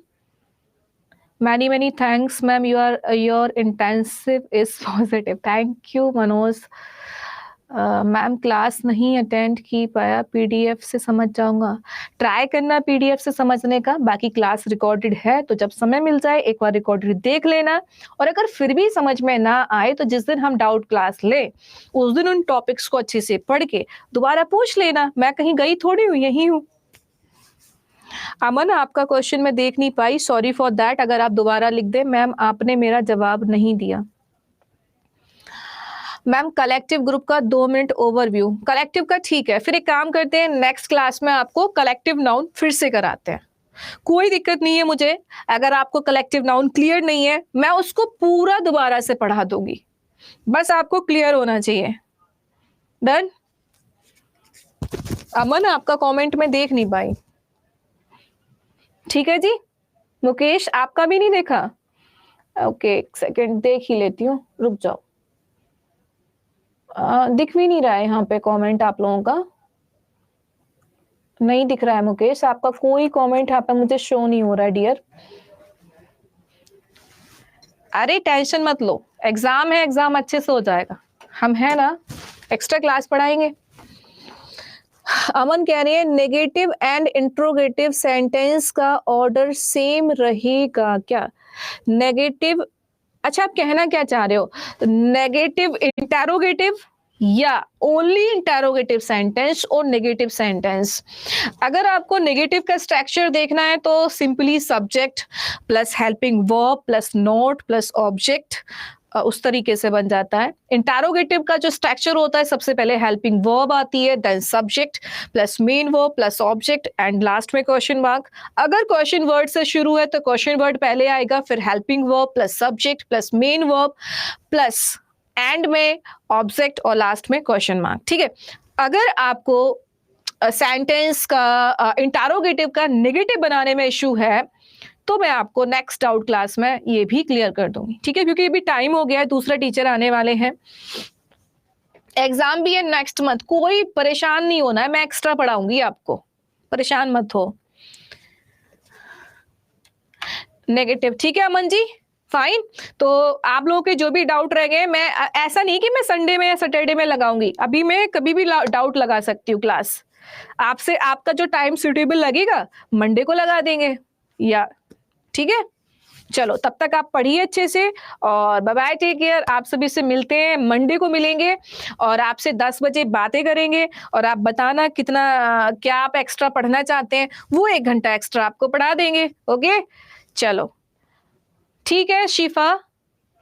[SPEAKER 1] Many many thanks ma'am, your intensive is positive. Thank you Manoj. Ma'am class नहीं अटेंड की पाया, पीडीएफ से समझ जाऊंगा। ट्राई करना पीडीएफ से समझने का, बाकी क्लास रिकॉर्डेड है तो जब समय मिल जाए एक बार रिकॉर्डेड देख लेना। और अगर फिर भी समझ में ना आए तो जिस दिन हम डाउट क्लास ले उस दिन उन टॉपिक्स को अच्छे से पढ़ के दोबारा पूछ लेना। मैं कहीं गई थोड़ी हूँ, यही हूँ। अमन, आपका क्वेश्चन मैं देख नहीं पाई, सॉरी फॉर दैट। अगर आप दोबारा लिख दे। मैम आपने मेरा जवाब नहीं दिया। मैम कलेक्टिव ग्रुप का 2 मिनट ओवरव्यू, कलेक्टिव का ठीक है, फिर एक काम करते हैं, नेक्स्ट क्लास में आपको कलेक्टिव नाउन फिर से कराते हैं। कोई दिक्कत नहीं है मुझे, अगर आपको कलेक्टिव नाउन क्लियर नहीं है मैं उसको पूरा दोबारा से पढ़ा दूंगी, बस आपको क्लियर होना चाहिए। डन। अमन आपका कमेंट में देख नहीं पाई, ठीक है जी। मुकेश आपका भी नहीं देखा, ओके एक सेकेंड देख ही लेती हूँ, रुक जाओ। दिख भी नहीं रहा है यहाँ पे कमेंट आप लोगों का, नहीं दिख रहा है मुकेश, आपका कोई कमेंट यहाँ पे मुझे शो नहीं हो रहा है डियर। अरे टेंशन मत लो, एग्जाम है, एग्जाम अच्छे से हो जाएगा, हम है ना, एक्स्ट्रा क्लास पढ़ाएंगे। अमन कह रही है नेगेटिव एंड इंट्रोगेटिव सेंटेंस का ऑर्डर सेम रहेगा क्या? नेगेटिव, अच्छा आप कहना क्या चाह रहे हो, नेगेटिव इंटेरोगेटिव या ओनली इंटेरोगेटिव सेंटेंस और नेगेटिव सेंटेंस? अगर आपको नेगेटिव का स्ट्रक्चर देखना है तो simply subject plus helping verb plus note plus object, उस तरीके से बन जाता है। इंटेरोगेटिव का जो स्ट्रक्चर होता है, सबसे पहले हेल्पिंग वर्ब आती है, then subject plus main verb plus object and last में क्वेश्चन मार्क। अगर क्वेश्चन वर्ड से शुरू है तो क्वेश्चन वर्ड पहले आएगा, फिर helping verb plus subject plus main verb plus and में ऑब्जेक्ट और लास्ट में क्वेश्चन मार्क, ठीक है। अगर आपको सेंटेंस का इंटेरोगेटिव का नेगेटिव बनाने में इशू है तो मैं आपको नेक्स्ट डाउट क्लास में ये भी क्लियर कर दूंगी, ठीक है, क्योंकि अभी टाइम हो गया है, दूसरा टीचर आने वाले हैं, एग्जाम भी है नेक्स्ट मंथ। कोई परेशान नहीं होना है, मैं एक्स्ट्रा पढ़ाऊंगी आपको, परेशान मत हो। नेगेटिव ठीक है अमन जी, फाइन। तो आप लोगों के जो भी डाउट रह गए, मैं ऐसा नहीं कि मैं संडे में या सैटरडे में लगाऊंगी, अभी मैं कभी भी डाउट लगा सकती हूँ क्लास, आपसे आपका जो टाइम सुटेबल लगेगा मंडे को लगा देंगे, या ठीक है। चलो तब तक आप पढ़िए अच्छे से, और बाय बाय, टेक केयर। आप सभी से मिलते हैं, मंडे को मिलेंगे और आपसे 10 बजे बातें करेंगे, और आप बताना कितना क्या आप एक्स्ट्रा पढ़ना चाहते हैं, वो 1 घंटा एक्स्ट्रा आपको पढ़ा देंगे। ओके, चलो ठीक है। शिफा,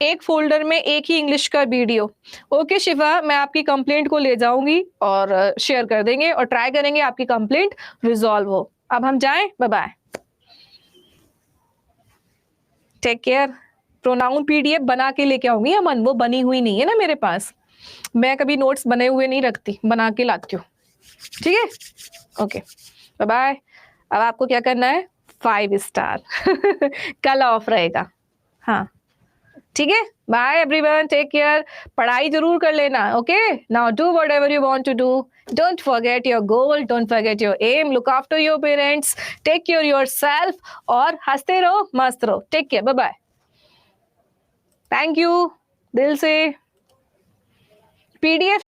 [SPEAKER 1] एक फोल्डर में एक ही इंग्लिश का वीडियो। ओके शिफा, मैं आपकी कंप्लेंट को ले जाऊंगी और शेयर कर देंगे और ट्राई करेंगे आपकी कंप्लेंट रिजॉल्व हो। अब हम जाएं, bye bye, take care. Pronoun PDF बना के लेके आऊंगी अमन, वो बनी हुई नहीं है ना मेरे पास, मैं कभी नोट्स बने हुए नहीं रखती, बना के लाती हूँ। ठीक है, ओके बाय बाय। अब आपको क्या करना है, 5 स्टार कल ऑफ रहेगा, हाँ ठीक है। Bye everyone, take care. पढ़ाई जरूर कर लेना। Okay, now do whatever you want to do, don't forget your goal, don't forget your aim, look after your parents, take care yourself, और हंसते रहो, मस्त रहो। Take care, bye bye, thank you दिल से। पीडीएफ